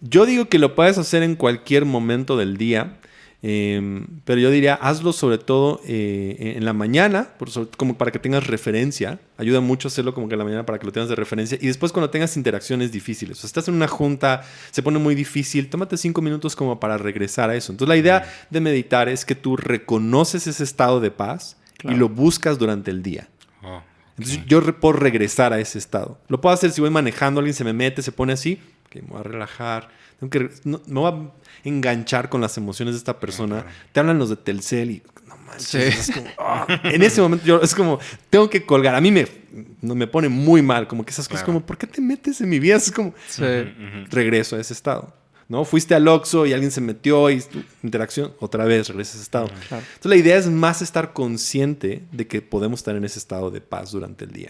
Yo digo que lo puedes hacer en cualquier momento del día, pero yo diría, hazlo sobre todo en la mañana, como para que tengas referencia. Ayuda mucho hacerlo como que en la mañana para que lo tengas de referencia. Y después cuando tengas interacciones difíciles. O sea, estás en una junta, se pone muy difícil, tómate 5 minutos como para regresar a eso. Entonces la idea de meditar es que tú reconoces ese estado de paz y lo buscas durante el día. Oh. Entonces yo puedo regresar a ese estado. Lo puedo hacer si voy manejando, alguien se me mete, se pone así. Okay, me voy a relajar. Me voy a enganchar con las emociones de esta persona. Te hablan los de Telcel y no manches. Sí. Es como, en ese momento es como, tengo que colgar. A mí me pone muy mal. Como que esas cosas como, ¿por qué te metes en mi vida? Es como, regreso a ese estado. ¿No? Fuiste al Oxxo y alguien se metió y interacción, otra vez regresas a ese estado. Claro. Entonces la idea es más estar consciente de que podemos estar en ese estado de paz durante el día.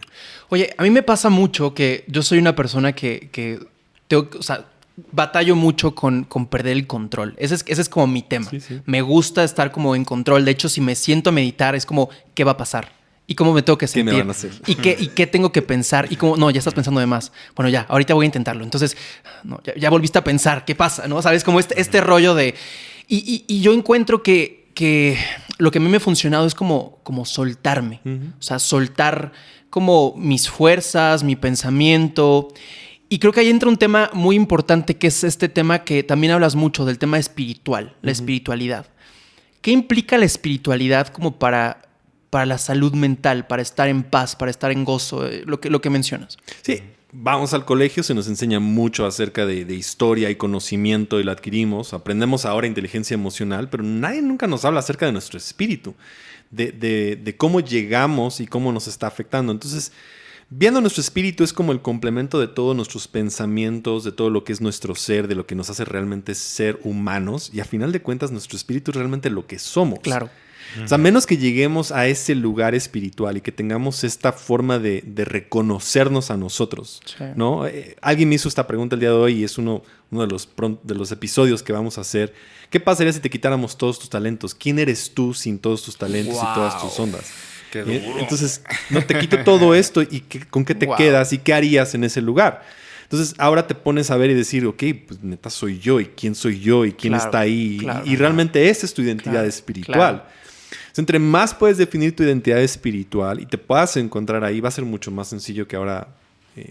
Oye, a mí me pasa mucho que yo soy una persona que o sea, batallo mucho con perder el control. Ese es como mi tema. Sí. Me gusta estar como en control. De hecho, si me siento a meditar, es como, ¿qué va a pasar? ¿Y cómo me tengo que sentir? ¿Qué me van a hacer? ¿Y qué tengo que pensar? Y como, no, ya estás pensando de más. Bueno, ya, ahorita voy a intentarlo. Entonces, no, ya volviste a pensar. ¿Qué pasa? ¿No? ¿Sabes? Como este rollo de... Y yo encuentro que lo que a mí me ha funcionado es como soltarme. O sea, soltar como mis fuerzas, mi pensamiento. Y creo que ahí entra un tema muy importante, que es este tema que también hablas mucho, del tema espiritual, la espiritualidad. ¿Qué implica la espiritualidad como para la salud mental, para estar en paz, para estar en gozo, lo que mencionas? Sí, vamos al colegio, se nos enseña mucho acerca de historia y conocimiento y lo adquirimos. Aprendemos ahora inteligencia emocional, pero nadie nunca nos habla acerca de nuestro espíritu, de cómo llegamos y cómo nos está afectando. Entonces, viendo nuestro espíritu es como el complemento de todos nuestros pensamientos, de todo lo que es nuestro ser, de lo que nos hace realmente ser humanos. Y a final de cuentas, nuestro espíritu es realmente lo que somos. Claro. O sea, a menos que lleguemos a ese lugar espiritual y que tengamos esta forma de reconocernos a nosotros, Sí. ¿no? Alguien me hizo esta pregunta el día de hoy y es uno de los episodios que vamos a hacer. ¿Qué pasaría si te quitáramos todos tus talentos? ¿Quién eres tú sin todos tus talentos y todas tus ondas? Qué duro. Entonces, no te quito todo esto y ¿con qué te quedas y qué harías en ese lugar? Entonces, ahora te pones a ver y decir, ok, pues neta soy yo y quién soy yo y quién está ahí. Claro. Y realmente esa es tu identidad espiritual. Claro. Entonces, entre más puedes definir tu identidad espiritual y te puedas encontrar ahí, va a ser mucho más sencillo que ahora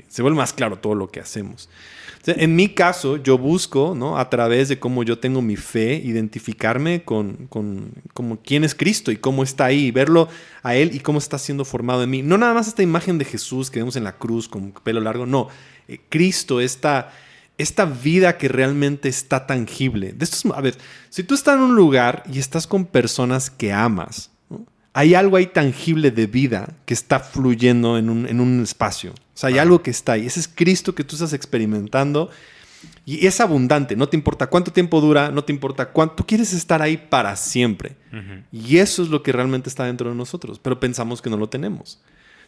se vuelve más claro todo lo que hacemos. O sea, en mi caso, yo busco, ¿no?, a través de cómo yo tengo mi fe, identificarme con quién es Cristo y cómo está ahí, verlo a Él y cómo está siendo formado en mí. No nada más esta imagen de Jesús que vemos en la cruz con pelo largo, no. Cristo, esta vida que realmente está tangible. A ver, si tú estás en un lugar y estás con personas que amas, ¿no?, hay algo ahí tangible de vida que está fluyendo en un espacio. O sea, hay algo que está ahí. Ese es Cristo que tú estás experimentando y es abundante. No te importa cuánto tiempo dura, no te importa cuánto. Tú quieres estar ahí para siempre. Y eso es lo que realmente está dentro de nosotros, pero pensamos que no lo tenemos.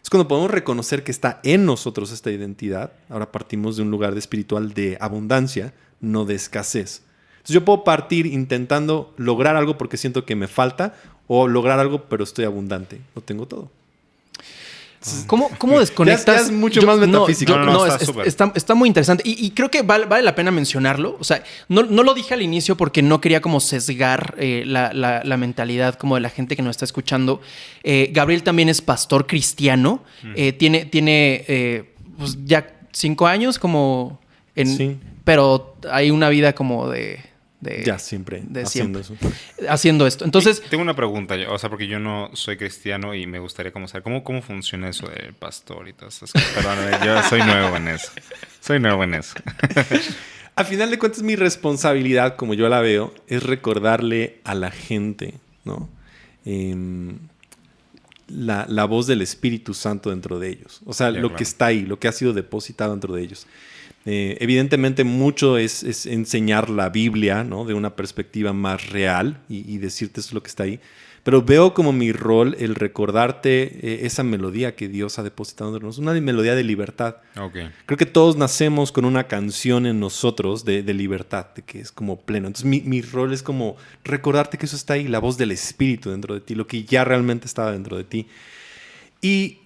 Es cuando podemos reconocer que está en nosotros esta identidad. Ahora partimos de un lugar espiritual de abundancia, no de escasez. Entonces yo puedo partir intentando lograr algo porque siento que me falta o lograr algo pero estoy abundante. Lo tengo todo. ¿Cómo desconectas? Ya es mucho más metafísico. Está muy interesante. Y creo que vale la pena mencionarlo. O sea, no lo dije al inicio porque no quería como sesgar la mentalidad como de la gente que nos está escuchando. Gabriel también es pastor cristiano. Tiene pues ya 5 años como Sí. Pero hay una vida como Ya siempre haciendo esto. Entonces, tengo una pregunta, o sea, porque yo no soy cristiano y me gustaría como saber cómo funciona eso del pastor y todas esas cosas. Perdón, yo soy nuevo en eso. A final de cuentas, mi responsabilidad, como yo la veo, es recordarle a la gente, ¿no? La voz del Espíritu Santo dentro de ellos. O sea, lo que está ahí, lo que ha sido depositado dentro de ellos. Evidentemente mucho es enseñar la Biblia, ¿no? De una perspectiva más real y decirte eso es lo que está ahí. Pero veo como mi rol el recordarte esa melodía que Dios ha depositado en nosotros, una melodía de libertad. Okay. Creo que todos nacemos con una canción en nosotros de libertad, de que es como pleno. Entonces mi rol es como recordarte que eso está ahí, la voz del Espíritu dentro de ti, lo que ya realmente estaba dentro de ti. Y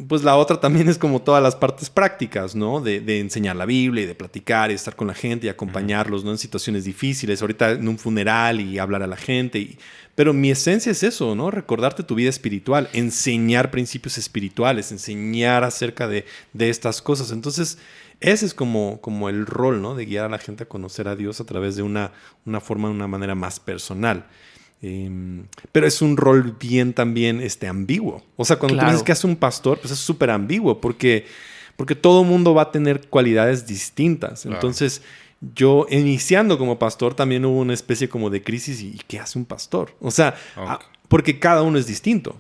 pues la otra también es como todas las partes prácticas, ¿no? De enseñar la Biblia y de platicar y estar con la gente y acompañarlos, ¿no? En situaciones difíciles, ahorita en un funeral y hablar a la gente. Pero mi esencia es eso, ¿no? Recordarte tu vida espiritual, enseñar principios espirituales, enseñar acerca de estas cosas. Entonces, ese es como el rol, ¿no? De guiar a la gente a conocer a Dios a través de una forma, una manera más personal. Pero es un rol bien también ambiguo. O sea, cuando tú dices que hace un pastor, pues es súper ambiguo porque todo mundo va a tener cualidades distintas. Claro. Entonces, yo iniciando como pastor también hubo una especie como de crisis. ¿Y qué hace un pastor? O sea, porque cada uno es distinto.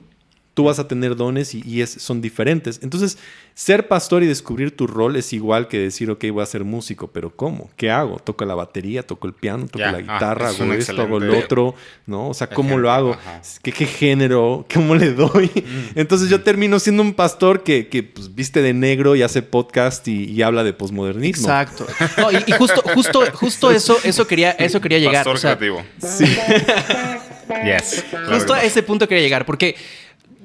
Tú vas a tener dones y son diferentes. Entonces, ser pastor y descubrir tu rol es igual que decir, ok, voy a ser músico, pero ¿cómo? ¿Qué hago? ¿Toco la batería? ¿Toco el piano? ¿Toco la guitarra? ¿Hago esto? ¿Hago lo otro? ¿No? O sea, ¿cómo lo hago? ¿Qué género? ¿Cómo le doy? Entonces, yo termino siendo un pastor que pues, viste de negro y hace podcast y habla de posmodernismo. Exacto. No, y justo eso quería llegar. Pastor creativo. Sí. Yes. Justo a ese punto quería llegar, porque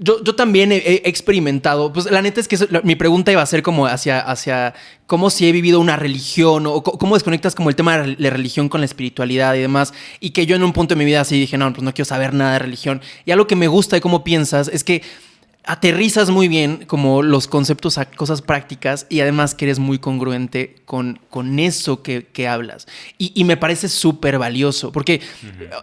yo también he experimentado, pues la neta es que mi pregunta iba a ser como hacia cómo si he vivido una religión o cómo desconectas como el tema de la religión con la espiritualidad y demás, y que yo en un punto de mi vida así dije, no, pues no quiero saber nada de religión. Y algo que me gusta de cómo piensas es que aterrizas muy bien como los conceptos a cosas prácticas y además que eres muy congruente con eso que hablas. Y me parece súper valioso porque,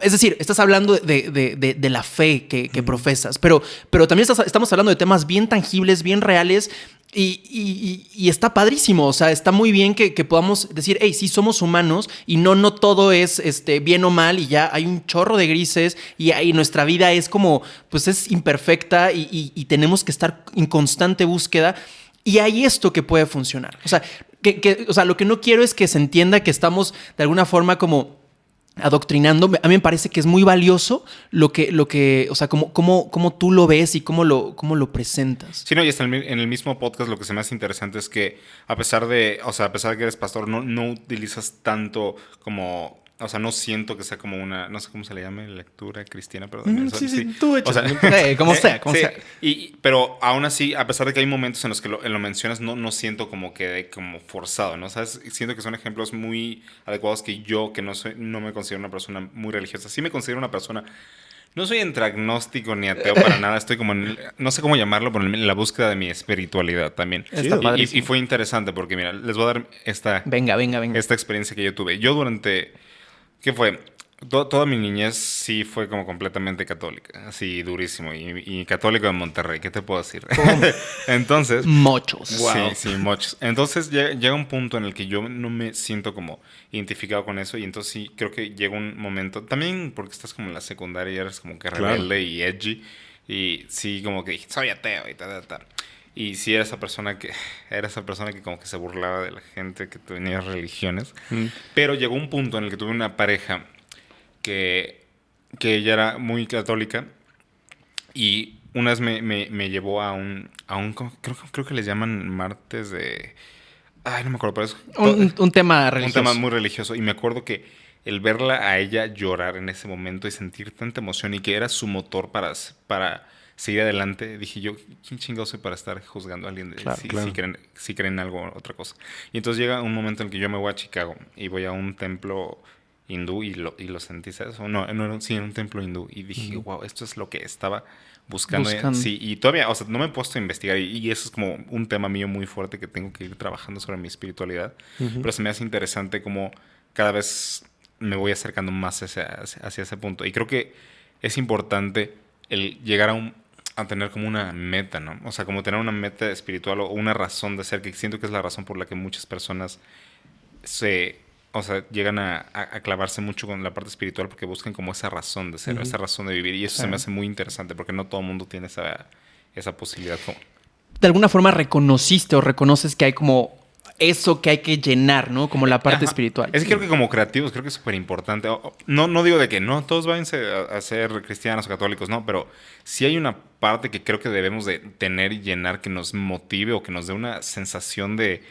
es decir, estás hablando de la fe que profesas, pero también estamos hablando de temas bien tangibles, bien reales. Y está padrísimo, o sea, está muy bien que podamos decir, hey, sí, somos humanos y no todo es bien o mal y ya hay un chorro de grises y nuestra vida es como, pues es imperfecta y tenemos que estar en constante búsqueda y hay esto que puede funcionar. O sea, o sea, lo que no quiero es que se entienda que estamos de alguna forma como adoctrinando. A mí me parece que es muy valioso lo que o sea, cómo tú lo ves y cómo lo presentas. Sí, no, y hasta en el mismo podcast lo que se me hace interesante es que a pesar de que eres pastor, no utilizas tanto como, o sea, no siento que sea como una, no sé cómo se le llame, lectura cristiana, pero sí, tú échale. O sea, como sea. Pero aún así, a pesar de que hay momentos en los que lo mencionas, no siento como que como forzado, ¿no? ¿Sabes? Siento que son ejemplos muy adecuados que no me considero una persona muy religiosa. Sí me considero una persona. No soy entre agnóstico ni ateo para nada. Estoy como no sé cómo llamarlo, pero en la búsqueda de mi espiritualidad también. Y fue interesante porque, mira, les voy a dar esta experiencia que yo tuve. Yo ¿qué fue? Toda mi niñez sí fue como completamente católica, así durísimo, y católico de Monterrey, ¿qué te puedo decir? Entonces... Mochos. Wow. Sí, mochos. Entonces llega un punto en el que yo no me siento como identificado con eso, y entonces sí creo que llega un momento, también porque estás como en la secundaria y eres como que rebelde y edgy, y sí como que dije, soy ateo y tal. Y sí era esa persona que como que se burlaba de la gente que tenía religiones. Pero llegó un punto en el que tuve una pareja que ella era muy católica y una vez me llevó a un creo que les llaman martes de... Ay, no me acuerdo, pero es... Un tema religioso. Un tema muy religioso. Y me acuerdo que el verla a ella llorar en ese momento y sentir tanta emoción y que era su motor para seguir adelante, dije yo, ¿quién chingado soy para estar juzgando a alguien Claro, si creen en algo otra cosa? Y entonces llega un momento en el que yo me voy a Chicago y voy a un templo hindú y lo sentí, ¿sabes? Sí, en un templo hindú y dije, wow, esto es lo que estaba buscando. Sí, y todavía, o sea, no me he puesto a investigar y eso es como un tema mío muy fuerte que tengo que ir trabajando sobre mi espiritualidad, pero se me hace interesante como cada vez me voy acercando más hacia ese punto. Y creo que es importante el llegar a tener como una meta, ¿no? O sea, como tener una meta espiritual o una razón de ser, que siento que es la razón por la que muchas personas llegan a clavarse mucho con la parte espiritual porque buscan como esa razón de ser, esa razón de vivir. Y eso se me hace muy interesante porque no todo el mundo tiene esa posibilidad. De alguna forma reconociste o reconoces que hay como eso que hay que llenar, ¿no? Como la parte espiritual. Es que creo que como creativos creo que es súper importante. No digo de que no todos váyanse a ser cristianos o católicos, no, pero sí hay una parte que creo que debemos de tener y llenar que nos motive o que nos dé una sensación de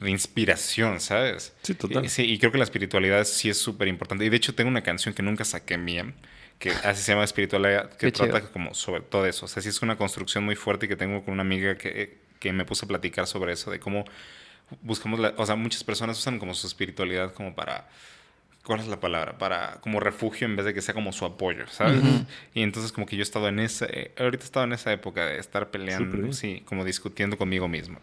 inspiración, ¿sabes? Sí, total. Sí, y creo que la espiritualidad sí es súper importante. Y de hecho tengo una canción que nunca saqué mía, que así se llama Espiritualidad, que trata como sobre todo eso. O sea, sí es una construcción muy fuerte que tengo con una amiga que me puse a platicar sobre eso, de cómo buscamos, o sea, muchas personas usan como su espiritualidad como para, ¿cuál es la palabra? Para como refugio en vez de que sea como su apoyo, ¿sabes? Y entonces como que yo he estado ahorita he estado en esa época de estar peleando, sí, como discutiendo conmigo mismo.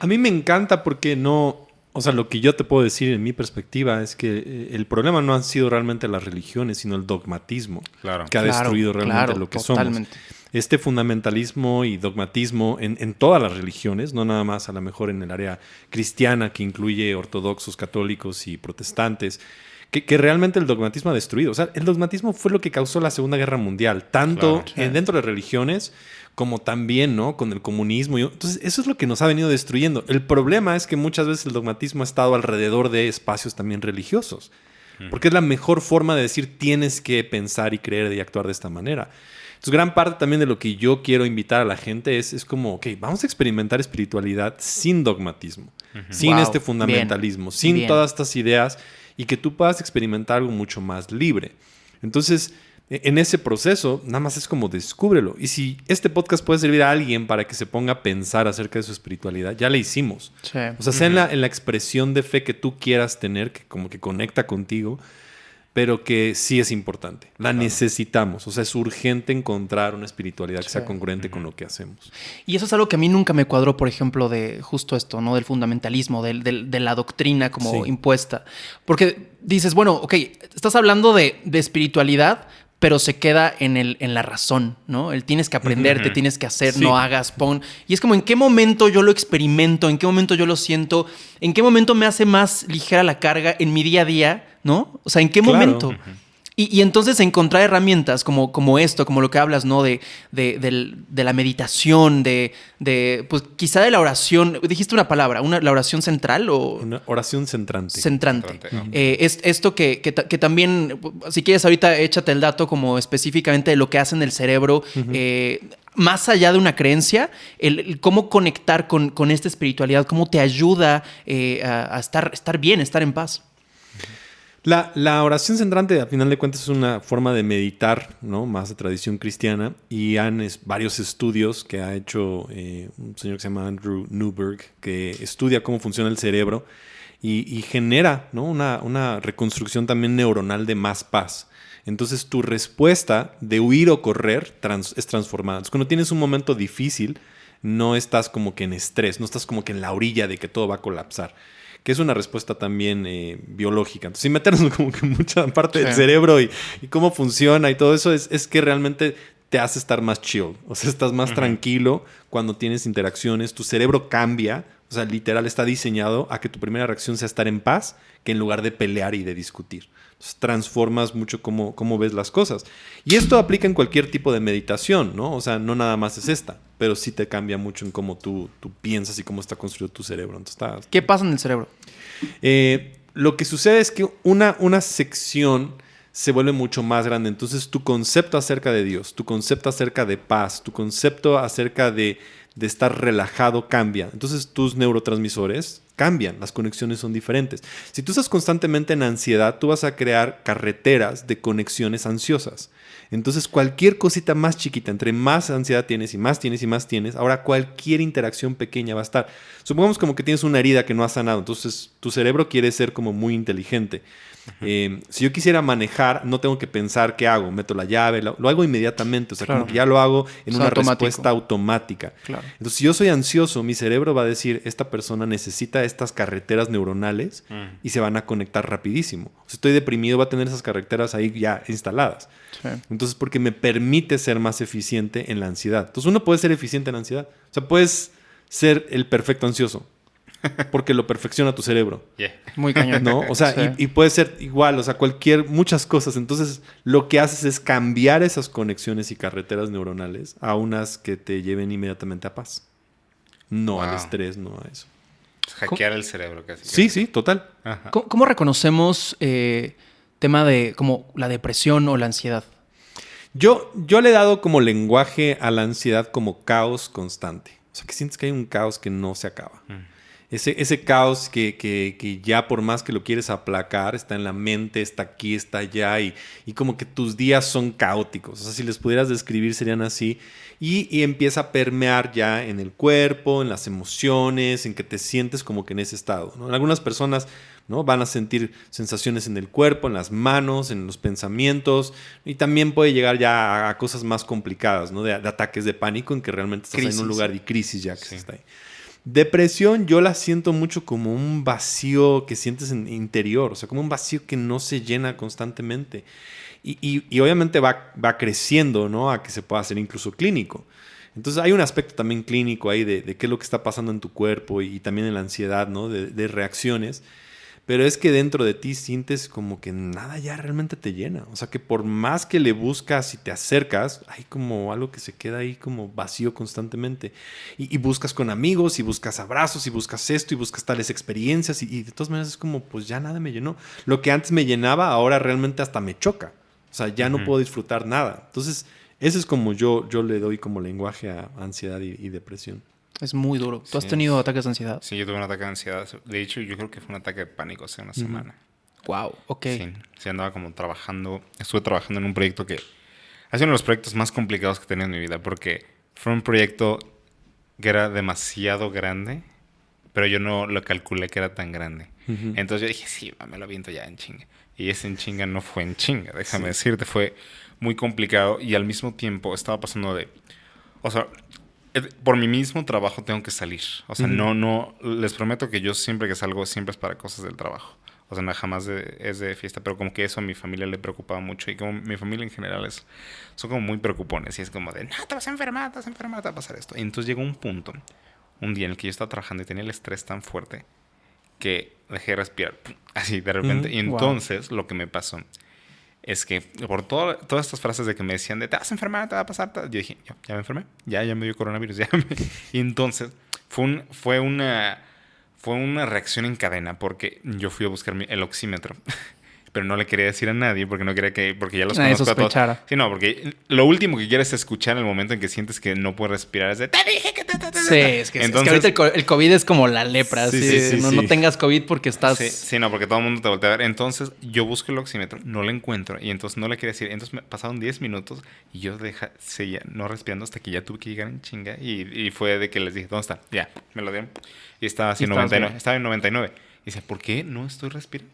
A mí me encanta porque no, o sea, lo que yo te puedo decir en mi perspectiva es que el problema no han sido realmente las religiones, sino el dogmatismo que ha destruido realmente lo que totalmente somos. Este fundamentalismo y dogmatismo en todas las religiones, no nada más a lo mejor en el área cristiana que incluye ortodoxos, católicos y protestantes, que realmente el dogmatismo ha destruido. O sea, el dogmatismo fue lo que causó la Segunda Guerra Mundial, tanto dentro de religiones como también, ¿no? Con el comunismo. Entonces, eso es lo que nos ha venido destruyendo. El problema es que muchas veces el dogmatismo ha estado alrededor de espacios también religiosos, porque es la mejor forma de decir tienes que pensar y creer y actuar de esta manera. Entonces, gran parte también de lo que yo quiero invitar a la gente es como, ok, vamos a experimentar espiritualidad sin dogmatismo, sin este fundamentalismo, sin todas estas ideas y que tú puedas experimentar algo mucho más libre. Entonces, en ese proceso, nada más es como descúbrelo. Y si este podcast puede servir a alguien para que se ponga a pensar acerca de su espiritualidad, ya le hicimos. Sí. O sea, sea en la expresión de fe que tú quieras tener, que como que conecta contigo, pero que sí es importante. La necesitamos. O sea, es urgente encontrar una espiritualidad que sea congruente con lo que hacemos. Y eso es algo que a mí nunca me cuadró, por ejemplo, de justo esto, ¿no? Del fundamentalismo, de la doctrina como impuesta. Porque dices, bueno, ok, estás hablando de espiritualidad, pero se queda en la razón, ¿no? El tienes que aprender, te tienes que hacer, no hagas, pon. Y es como, ¿en qué momento yo lo experimento? ¿En qué momento yo lo siento? ¿En qué momento me hace más ligera la carga en mi día a día, ¿no? O sea, ¿en qué momento? Y entonces encontrar herramientas como esto, como lo que hablas, ¿no? De la meditación, pues quizá de la oración. ¿Dijiste una palabra? ¿La oración central o...? Una oración centrante. Centrante. Es esto que también, si quieres ahorita échate el dato como específicamente de lo que hace en el cerebro, más allá de una creencia, el cómo conectar con esta espiritualidad, cómo te ayuda a estar bien, estar en paz. La oración centrante, a final de cuentas, es una forma de meditar, ¿no? Más de tradición cristiana. Y varios estudios que ha hecho un señor que se llama Andrew Newberg, que estudia cómo funciona el cerebro y genera, ¿no? una reconstrucción también neuronal de más paz. Entonces, tu respuesta de huir o correr es transformada. Entonces, cuando tienes un momento difícil, no estás como que en estrés, no estás como que en la orilla de que todo va a colapsar, que es una respuesta también biológica. Entonces, sin meternos como que mucha parte del cerebro y cómo funciona y todo eso, es que realmente te hace estar más chill. O sea, estás más tranquilo cuando tienes interacciones. Tu cerebro cambia. O sea, literal está diseñado a que tu primera reacción sea estar en paz, que en lugar de pelear y de discutir. Entonces, transformas mucho cómo ves las cosas. Y esto aplica en cualquier tipo de meditación, ¿no? O sea, no nada más es esta, pero sí te cambia mucho en cómo tú piensas y cómo está construido tu cerebro. Entonces, ¿qué pasa en el cerebro? Lo que sucede es que una sección se vuelve mucho más grande. Entonces, tu concepto acerca de Dios, tu concepto acerca de paz, tu concepto acerca de de estar relajado cambia. Entonces tus neurotransmisores cambian, las conexiones son diferentes. Si tú estás constantemente en ansiedad, tú vas a crear carreteras de conexiones ansiosas. Entonces cualquier cosita más chiquita, entre más ansiedad tienes y más tienes y más tienes, ahora cualquier interacción pequeña va a estar. Supongamos como que tienes una herida que no has sanado, entonces tu cerebro quiere ser como muy inteligente. Si yo quisiera manejar, no tengo que pensar qué hago, meto la llave, lo hago inmediatamente, o sea, Claro. como que ya lo hago en una automático. respuesta automática. Claro. Entonces, si yo soy ansioso, mi cerebro va a decir, esta persona necesita estas carreteras neuronales y se van a conectar rapidísimo. Si estoy deprimido, va a tener esas carreteras ahí ya instaladas. Sí. Entonces, porque me permite ser más eficiente en la ansiedad. Entonces, uno puede ser eficiente en la ansiedad. O sea, puedes ser el perfecto ansioso porque lo perfecciona tu cerebro. Yeah. Muy cañón. ¿No? O sea, Sí. y puede ser igual, o sea, muchas cosas. Entonces, lo que haces es cambiar esas conexiones y carreteras neuronales a unas que te lleven inmediatamente a paz. No al Wow. estrés, no a eso. Hackear el cerebro casi. Sí, sí, total. Ajá. ¿Cómo reconocemos tema de como la depresión o la ansiedad? Yo le he dado como lenguaje a la ansiedad como caos constante. O sea, que sientes que hay un caos que no se acaba. Ese caos que ya por más que lo quieres aplacar, está en la mente, está aquí, está allá, y como que tus días son caóticos. O sea, si les pudieras describir, serían así. Y empieza a permear ya en el cuerpo, en las emociones, en que te sientes como que en ese estado, ¿no? En algunas personas, ¿no?, van a sentir sensaciones en el cuerpo, en las manos, en los pensamientos, y también puede llegar ya a cosas más complicadas, ¿no?, de ataques de pánico en que realmente estás Crisis. en un lugar de crisis ya que Sí. se está ahí. Depresión yo la siento mucho como un vacío que sientes en interior, o sea, como un vacío que no se llena constantemente. Y obviamente va creciendo, ¿no?, a que se pueda hacer incluso clínico. Entonces hay un aspecto también clínico ahí de qué es lo que está pasando en tu cuerpo y también en la ansiedad, ¿no?, de reacciones. Pero es que dentro de ti sientes como que nada ya realmente te llena. O sea, que por más que le buscas y te acercas, hay como algo que se queda ahí como vacío constantemente. Y buscas con amigos, y buscas abrazos, y buscas esto, y buscas tales experiencias. Y de todas maneras es como, pues ya nada me llenó. Lo que antes me llenaba, ahora realmente hasta me choca. O sea, ya no puedo disfrutar nada. Entonces, ese es como yo le doy como lenguaje a ansiedad y depresión. Es muy duro. ¿Tú has Sí. tenido ataques de ansiedad? Sí, yo tuve un ataque de ansiedad. De hecho, yo creo que fue un ataque de pánico hace una semana. Wow, ok. Sí, sí, andaba como trabajando. Estuve trabajando en un proyecto que ha sido uno de los proyectos más complicados que he tenido en mi vida, porque fue un proyecto que era demasiado grande, pero yo no lo calculé que era tan grande. Entonces yo dije, sí, me lo aviento ya en chinga. Y ese en chinga no fue en chinga, déjame decirte. Fue muy complicado y al mismo tiempo estaba pasando de... O sea, por mi mismo trabajo tengo que salir. O sea, no... Les prometo que yo siempre que salgo siempre es para cosas del trabajo. O sea, no, jamás es de fiesta. Pero como que eso a mi familia le preocupaba mucho. Y como mi familia en general son como muy preocupones. Y es como de, no, te vas a enfermar, te va a pasar esto. Y entonces llegó un punto, un día en el que yo estaba trabajando y tenía el estrés tan fuerte que dejé de respirar. Así, de repente. Y entonces lo que me pasó es que por todas estas frases de que me decían de te vas a enfermar, te va a pasar, yo dije, ya me enfermé, ya me dio coronavirus, Y entonces fue una reacción en cadena porque yo fui a buscar el oxímetro, pero no le quería decir a nadie porque no quería porque ya los Nadie conozco a sospechara. todos. Sí, no, porque lo último que quieres escuchar en el momento en que sientes que no puedes respirar es de te dije que Sí, es que Entonces, ahorita el COVID es como la lepra. Sí, así, sí, sí, no, sí. no tengas COVID porque estás... Sí, no, porque todo el mundo te voltea a ver. Entonces, yo busco el oxímetro, no lo encuentro, y entonces no le quería decir. Entonces, pasaron 10 minutos y yo seguía no respirando hasta que ya tuve que llegar en chinga. Y fue de que les dije, ¿dónde está? Ya, me lo dieron. Y estaba así, ¿Y estabas 99. bien? Estaba en 99. Y dice, ¿por qué no estoy respirando?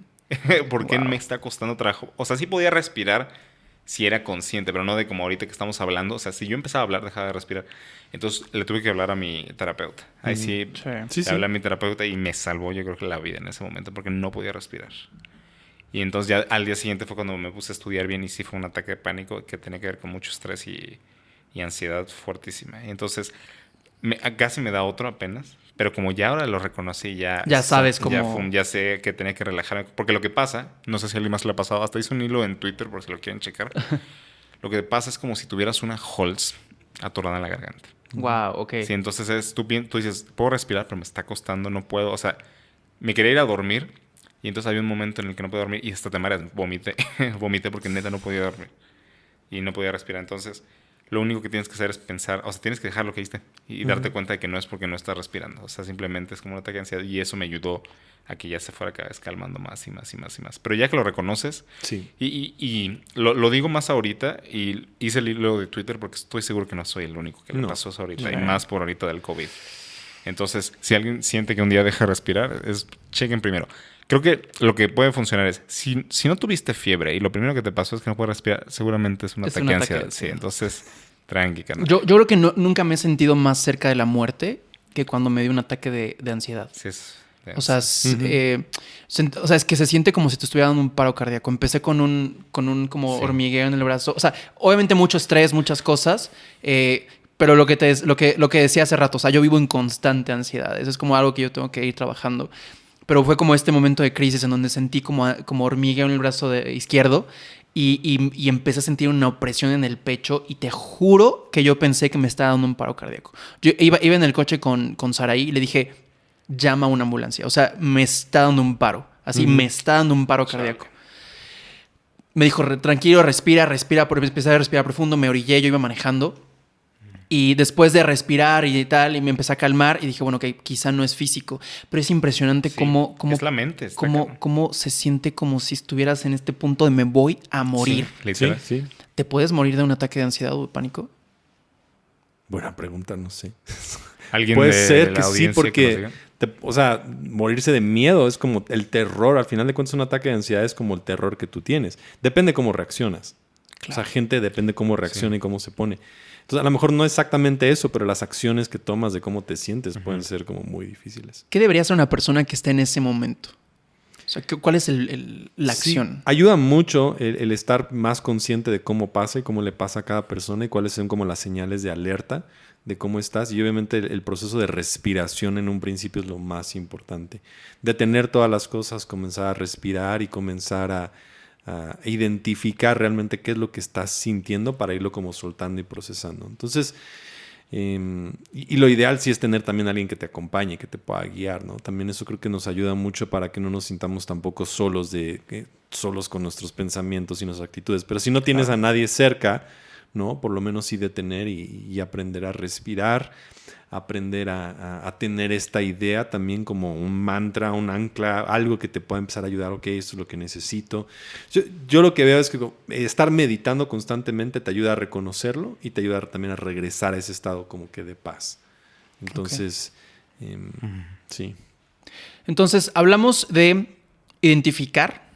¿Por qué Wow. me está costando trabajo? O sea, sí podía respirar si era consciente, pero no de como ahorita que estamos hablando. O sea, si yo empezaba a hablar, dejaba de respirar. Entonces, le tuve que hablar a mi terapeuta. Ahí sí, Sí. Sí, le hablé a mi terapeuta y me salvó, yo creo que la vida en ese momento, porque no podía respirar. Y entonces ya al día siguiente fue cuando me puse a estudiar bien y sí fue un ataque de pánico que tenía que ver con mucho estrés y ansiedad fuertísima. Y entonces casi me da otro apenas, pero como ya ahora lo reconocí, ya sabes cómo... ya sé que tenía que relajarme. Porque lo que pasa, no sé si a alguien más le ha pasado, hasta hice un hilo en Twitter por si lo quieren checar. Lo que pasa es como si tuvieras una Halls atorada en la garganta. Wow, ok. Sí, entonces tú dices, puedo respirar, pero me está costando, no puedo. O sea, me quería ir a dormir y entonces había un momento en el que no podía dormir y hasta te mareas. Vomité porque neta no podía dormir y no podía respirar. Entonces, lo único que tienes que hacer es pensar, o sea, tienes que dejar lo que hiciste y darte cuenta de que no es porque no estás respirando. O sea, simplemente es como un ataque de ansiedad y eso me ayudó a que ya se fuera cada vez calmando más y más y más y más. Pero ya que lo reconoces, Sí. y lo digo más ahorita y hice el hilo de Twitter porque estoy seguro que no soy el único que le pasó eso ahorita y más por ahorita del COVID. Entonces, si alguien siente que un día deja de respirar, chequen primero. Creo que lo que puede funcionar es, si no tuviste fiebre y lo primero que te pasó es que no puedes respirar, seguramente es un ataque de ansiedad. Sí, entonces, tranqui, carnal. Yo creo que nunca me he sentido más cerca de la muerte que cuando me dio un ataque de ansiedad. Sí, O sea, es que se siente como si te estuviera dando un paro cardíaco. Empecé con un como hormigueo en el brazo. O sea, obviamente mucho estrés, muchas cosas. Pero lo que decía hace rato, o sea, yo vivo en constante ansiedad. Eso es como algo que yo tengo que ir trabajando. Pero fue como este momento de crisis en donde sentí como hormigueo en el brazo izquierdo y empecé a sentir una opresión en el pecho y te juro que yo pensé que me estaba dando un paro cardíaco. Yo iba en el coche con Saraí y le dije, llama a una ambulancia. O sea, me está dando un paro. Así, me está dando un paro cardíaco. Me dijo, tranquilo, respira. Empecé a respirar profundo, me orillé, yo iba manejando. Y después de respirar y tal, y me empecé a calmar y dije, bueno, que quizá no es físico, pero es impresionante cómo es la mente. Cómo se siente como si estuvieras en este punto de me voy a morir. Sí, literal. Sí. ¿Te puedes morir de un ataque de ansiedad o de pánico? Buena pregunta, no sé. ¿Alguien puede de ser la que sí, porque o sea, morirse de miedo es como el terror. Al final de cuentas, un ataque de ansiedad es como el terror que tú tienes. Depende cómo reaccionas. Claro. O sea, gente depende cómo reacciona y cómo se pone. Entonces, a lo mejor no exactamente eso, pero las acciones que tomas de cómo te sientes pueden ser como muy difíciles. ¿Qué debería hacer una persona que esté en ese momento? O sea, ¿cuál es la acción? Ayuda mucho el estar más consciente de cómo pasa y cómo le pasa a cada persona y cuáles son como las señales de alerta de cómo estás. Y obviamente el proceso de respiración en un principio es lo más importante. Detener todas las cosas, comenzar a respirar y comenzar a identificar realmente qué es lo que estás sintiendo para irlo como soltando y procesando. Entonces, y lo ideal sí es tener también a alguien que te acompañe, que te pueda guiar, ¿no? También eso creo que nos ayuda mucho para que no nos sintamos tampoco solos solos con nuestros pensamientos y nuestras actitudes. Pero si no tienes a nadie cerca, ¿no? Por lo menos sí detener y aprender a respirar, aprender a tener esta idea también como un mantra, un ancla, algo que te pueda empezar a ayudar. Ok, esto es lo que necesito. Yo lo que veo es que estar meditando constantemente te ayuda a reconocerlo y te ayuda también a regresar a ese estado como que de paz. Entonces, sí. Entonces, hablamos de identificar,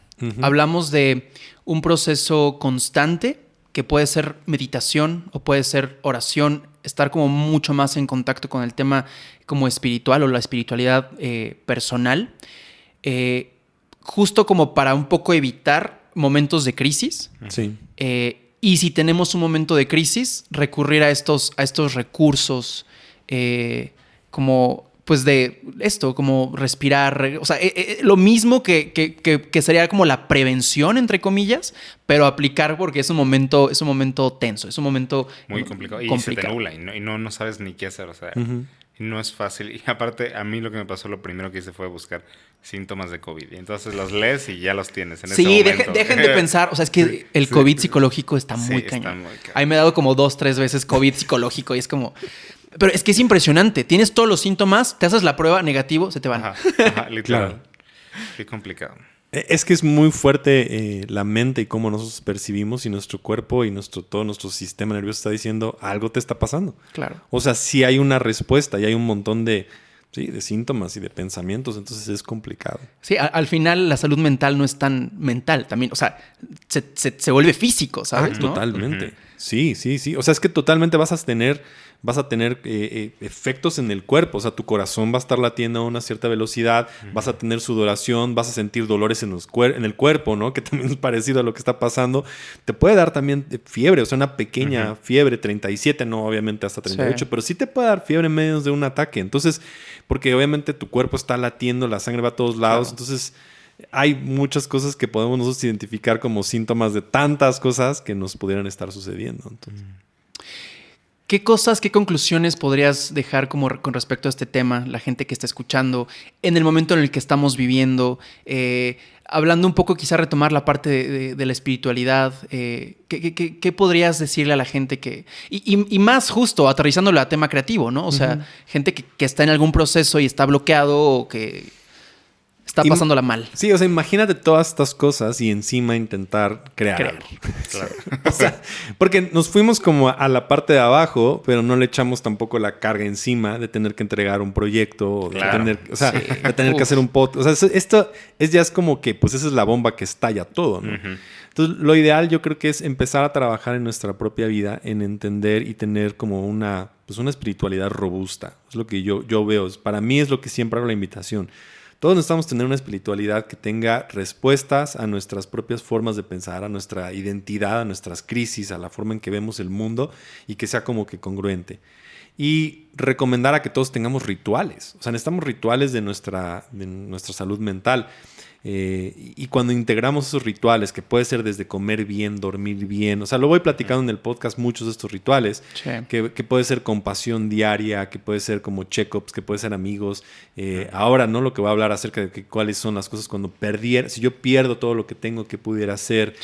hablamos de un proceso constante que puede ser meditación o puede ser oración, estar como mucho más en contacto con el tema como espiritual o la espiritualidad personal, justo como para un poco evitar momentos de crisis. Sí. Y si tenemos un momento de crisis, recurrir a estos recursos como pues de esto, como respirar, o sea, lo mismo que sería como la prevención, entre comillas, pero aplicar porque es un momento tenso, es un momento muy complicado. Y se te nubla y no sabes ni qué hacer, o sea, no es fácil. Y aparte, a mí lo que me pasó, lo primero que hice fue buscar síntomas de COVID. Y entonces los lees y ya los tienes en ese momento. Dejen de pensar, o sea, es que el COVID psicológico está muy cañón. Ahí me he dado como 2-3 veces COVID psicológico y es como... Pero es que es impresionante. Tienes todos los síntomas, te haces la prueba, negativo, se te van. Ajá, literal. Claro. Qué complicado. Es que es muy fuerte la mente y cómo nosotros percibimos y nuestro cuerpo y todo nuestro sistema nervioso está diciendo algo te está pasando. Claro. O sea, sí hay una respuesta y hay un montón de síntomas y de pensamientos, entonces es complicado. Sí, al final la salud mental no es tan mental también, o sea, se vuelve físico, ¿sabes? ¿no? Totalmente. Sí. O sea, es que totalmente vas a tener efectos en el cuerpo. O sea, tu corazón va a estar latiendo a una cierta velocidad, vas a tener sudoración, vas a sentir dolores en el cuerpo, ¿no? Que también es parecido a lo que está pasando. Te puede dar también fiebre, o sea, una pequeña fiebre, 37, no obviamente hasta 38, pero sí te puede dar fiebre en medio de un ataque. Entonces, porque obviamente tu cuerpo está latiendo, la sangre va a todos lados, entonces... Hay muchas cosas que podemos nosotros identificar como síntomas de tantas cosas que nos pudieran estar sucediendo. Entonces. ¿Qué conclusiones podrías dejar como con respecto a este tema, la gente que está escuchando, en el momento en el que estamos viviendo? hablando un poco, quizá retomar la parte de la espiritualidad, ¿qué podrías decirle a la gente que... Y más justo, aterrizándolo a tema creativo, ¿no? O sea, gente que está en algún proceso y está bloqueado o que está pasándola mal. Sí, o sea, imagínate todas estas cosas y encima intentar crear algo. Claro. O sea, porque nos fuimos como a la parte de abajo, pero no le echamos tampoco la carga encima de tener que entregar un proyecto o de tener, o sea, de tener que hacer un podcast. O sea, esto ya es como que, pues esa es la bomba que estalla todo, ¿no? Entonces, lo ideal yo creo que es empezar a trabajar en nuestra propia vida, en entender y tener como una espiritualidad robusta. Es lo que yo veo. Para mí es lo que siempre hago la invitación. Todos necesitamos tener una espiritualidad que tenga respuestas a nuestras propias formas de pensar, a nuestra identidad, a nuestras crisis, a la forma en que vemos el mundo y que sea como que congruente. Y recomendar a que todos tengamos rituales. O sea, necesitamos rituales de nuestra salud mental. Y cuando integramos esos rituales, que puede ser desde comer bien, dormir bien, o sea, lo voy platicando en el podcast, muchos de estos rituales, que puede ser compasión diaria, que puede ser como check-ups, que puede ser amigos. Ahora, ¿no? Lo que voy a hablar acerca de cuáles son las cosas cuando si yo pierdo todo lo que tengo, que pudiera hacer.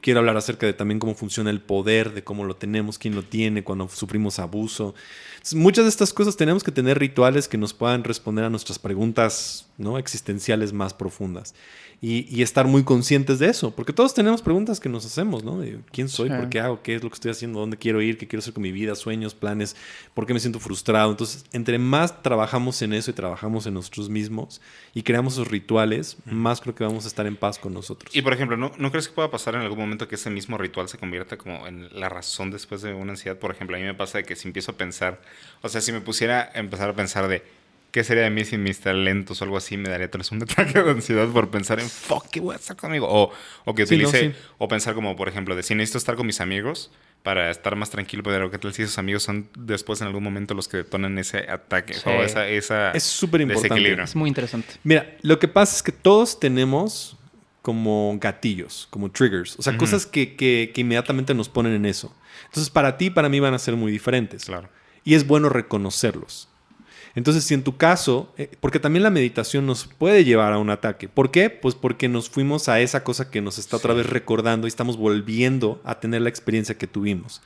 Quiero hablar acerca de también cómo funciona el poder, de cómo lo tenemos, quién lo tiene, cuando sufrimos abuso. Entonces, muchas de estas cosas tenemos que tener rituales que nos puedan responder a nuestras preguntas, ¿no? Existenciales más profundas y estar muy conscientes de eso, porque todos tenemos preguntas que nos hacemos, ¿no? De quién soy, por qué hago, qué es lo que estoy haciendo, dónde quiero ir, qué quiero hacer con mi vida, sueños, planes, por qué me siento frustrado. Entonces, entre más trabajamos en eso y trabajamos en nosotros mismos y creamos esos rituales, más creo que vamos a estar en paz con nosotros. Y por ejemplo, ¿no crees que pueda pasar en algún momento que ese mismo ritual se convierta como en la razón después de una ansiedad? Por ejemplo, a mí me pasa de que si empiezo a pensar, o sea, si me pusiera a empezar a pensar de ¿qué sería de mí sin mis talentos o algo así? Me daría tal vez un ataque de ansiedad por pensar en fuck, ¿qué voy a hacer conmigo? O que utilice, o pensar como, por ejemplo, de si necesito estar con mis amigos para estar más tranquilo, pero ¿qué tal si esos amigos son después en algún momento los que detonan ese ataque o esa es súper importante. desequilibrio? Es muy interesante. Mira, lo que pasa es que todos tenemos como gatillos, como triggers, o sea, cosas que inmediatamente nos ponen en eso. Entonces, para ti y para mí van a ser muy diferentes. Claro. Y es bueno reconocerlos. Entonces, si en tu caso, porque también la meditación nos puede llevar a un ataque. ¿Por qué? Pues porque nos fuimos a esa cosa que nos está otra vez recordando y estamos volviendo a tener la experiencia que tuvimos.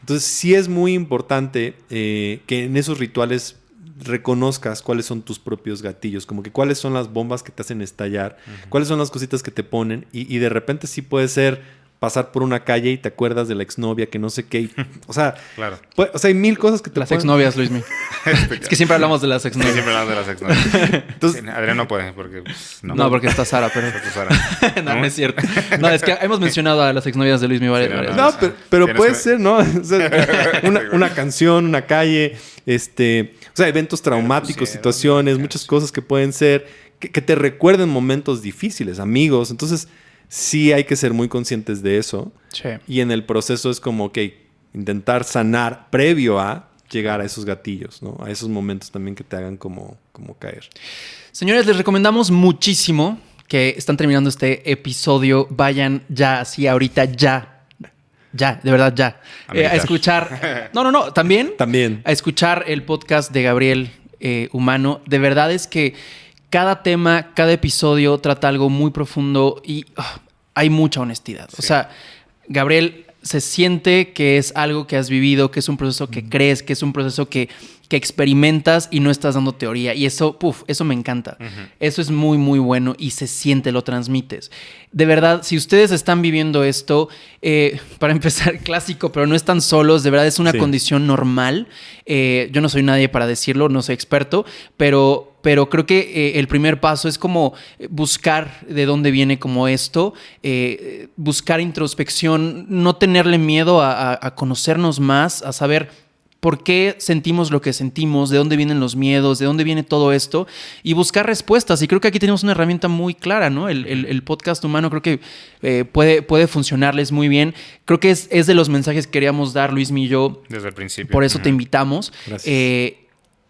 Entonces, sí es muy importante que en esos rituales reconozcas cuáles son tus propios gatillos, como que cuáles son las bombas que te hacen estallar, cuáles son las cositas que te ponen y de repente sí puede ser pasar por una calle y te acuerdas de la exnovia que no sé qué. O sea, claro. Hay mil cosas que te Las exnovias, Luismi. Es que siempre hablamos de las exnovias. Sí, siempre hablamos de las exnovias. Entonces, sí, Adrián no puede porque... Pues, no, porque está Sara, pero... No es cierto. No, es que hemos mencionado a las exnovias de Luismi varias veces. No, pero puede ser, ¿no? O sea, una canción, una calle, o sea, eventos traumáticos, situaciones, muchas cosas que pueden ser, que te recuerden momentos difíciles, amigos. Entonces, sí hay que ser muy conscientes de eso. Sí. Y en el proceso es como que intentar sanar previo a llegar a esos gatillos, ¿no? A esos momentos también que te hagan como caer. Señores, les recomendamos muchísimo que están terminando este episodio. Vayan ya, así ahorita, ya, de verdad, ya. A escuchar... No, también. A escuchar el podcast de Gabriel Humano. De verdad es que cada tema, cada episodio trata algo muy profundo y hay mucha honestidad. Sí. O sea, Gabriel se siente que es algo que has vivido, que es un proceso que crees, que es un proceso que experimentas y no estás dando teoría. Y eso, eso me encanta. Eso es muy, muy bueno y se siente, lo transmites. De verdad, si ustedes están viviendo esto, para empezar, clásico, pero no están solos, de verdad es una condición normal. Yo no soy nadie para decirlo, no soy experto, pero creo que el primer paso es como buscar de dónde viene como esto, buscar introspección, no tenerle miedo a conocernos más, a saber por qué sentimos lo que sentimos, de dónde vienen los miedos, de dónde viene todo esto y buscar respuestas. Y creo que aquí tenemos una herramienta muy clara, ¿no? El podcast humano creo que puede funcionarles muy bien. Creo que es de los mensajes que queríamos dar, Luismi y yo. Desde el principio. Por eso te invitamos. Gracias.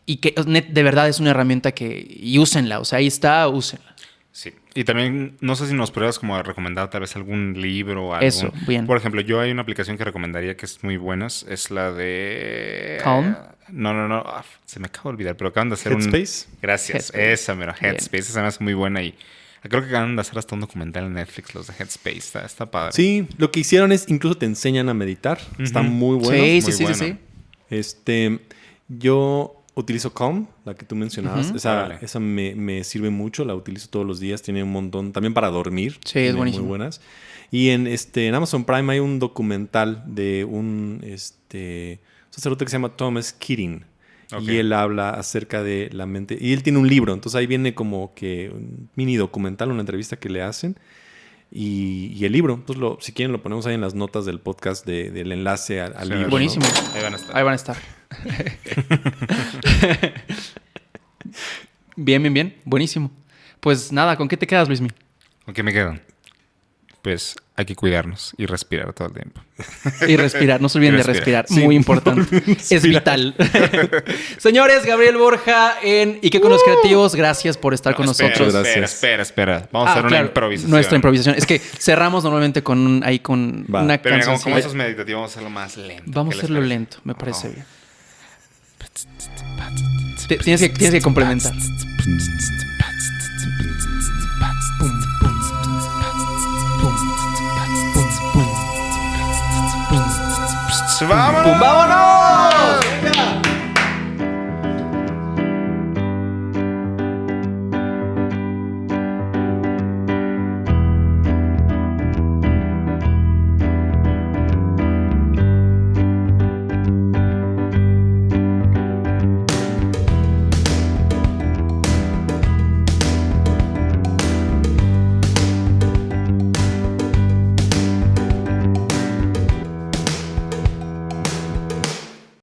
Y que de verdad es una herramienta y úsenla. O sea, ahí está, úsenla. Sí. Y también, no sé si nos pruebas como a recomendar tal vez algún libro o algo. Eso, bien. Por ejemplo, yo hay una aplicación que recomendaría que es muy buena. Es la de... Calm. No. Se me acaba de olvidar, pero acaban de hacer Headspace. Gracias. Headspace. Esa, mira, Headspace. Esa me hace muy buena y Creo que acaban de hacer hasta un documental en Netflix, los de Headspace. Está padre. Sí, lo que hicieron es incluso te enseñan a meditar. Está muy bueno. Sí, muy sí, sí, bueno. sí. Yo utilizo Calm, la que tú mencionabas. Órale. Esa me sirve mucho, la utilizo todos los días. Tiene un montón, también para dormir. Sí, es tiene buenísimo. Muy buenas. Y en Amazon Prime hay un documental de un sacerdote que se llama Thomas Keating. Ok. Y él habla acerca de la mente. Y él tiene un libro, entonces ahí viene como que un mini documental, una entrevista que le hacen. Y el libro, entonces si quieren lo ponemos ahí en las notas del podcast del enlace al Sí, libro. Buenísimo. ¿no? Ahí van a estar. Ahí van a estar. Bien, bien, bien. Buenísimo. Pues nada, ¿con qué te quedas, Luismi? ¿Con qué me quedan? Pues hay que cuidarnos y respirar todo el tiempo. Y respirar. No se olviden de Respirar. respirar. Muy importante. Es vital. Señores, Gabriel Borja en Iquéconos Creativos. Gracias por estar con nosotros. Gracias. Espera. Vamos a hacer una claro, improvisación. Nuestra improvisación. Es que cerramos normalmente con Va. una Pero mira, canción. como eso es meditativo, vamos a hacerlo más lento. Vamos a ¿Qué les hacerlo parece? lento, me parece Ajá. bien. Tienes que complementar. ¡Vámonos! ¡Vámonos!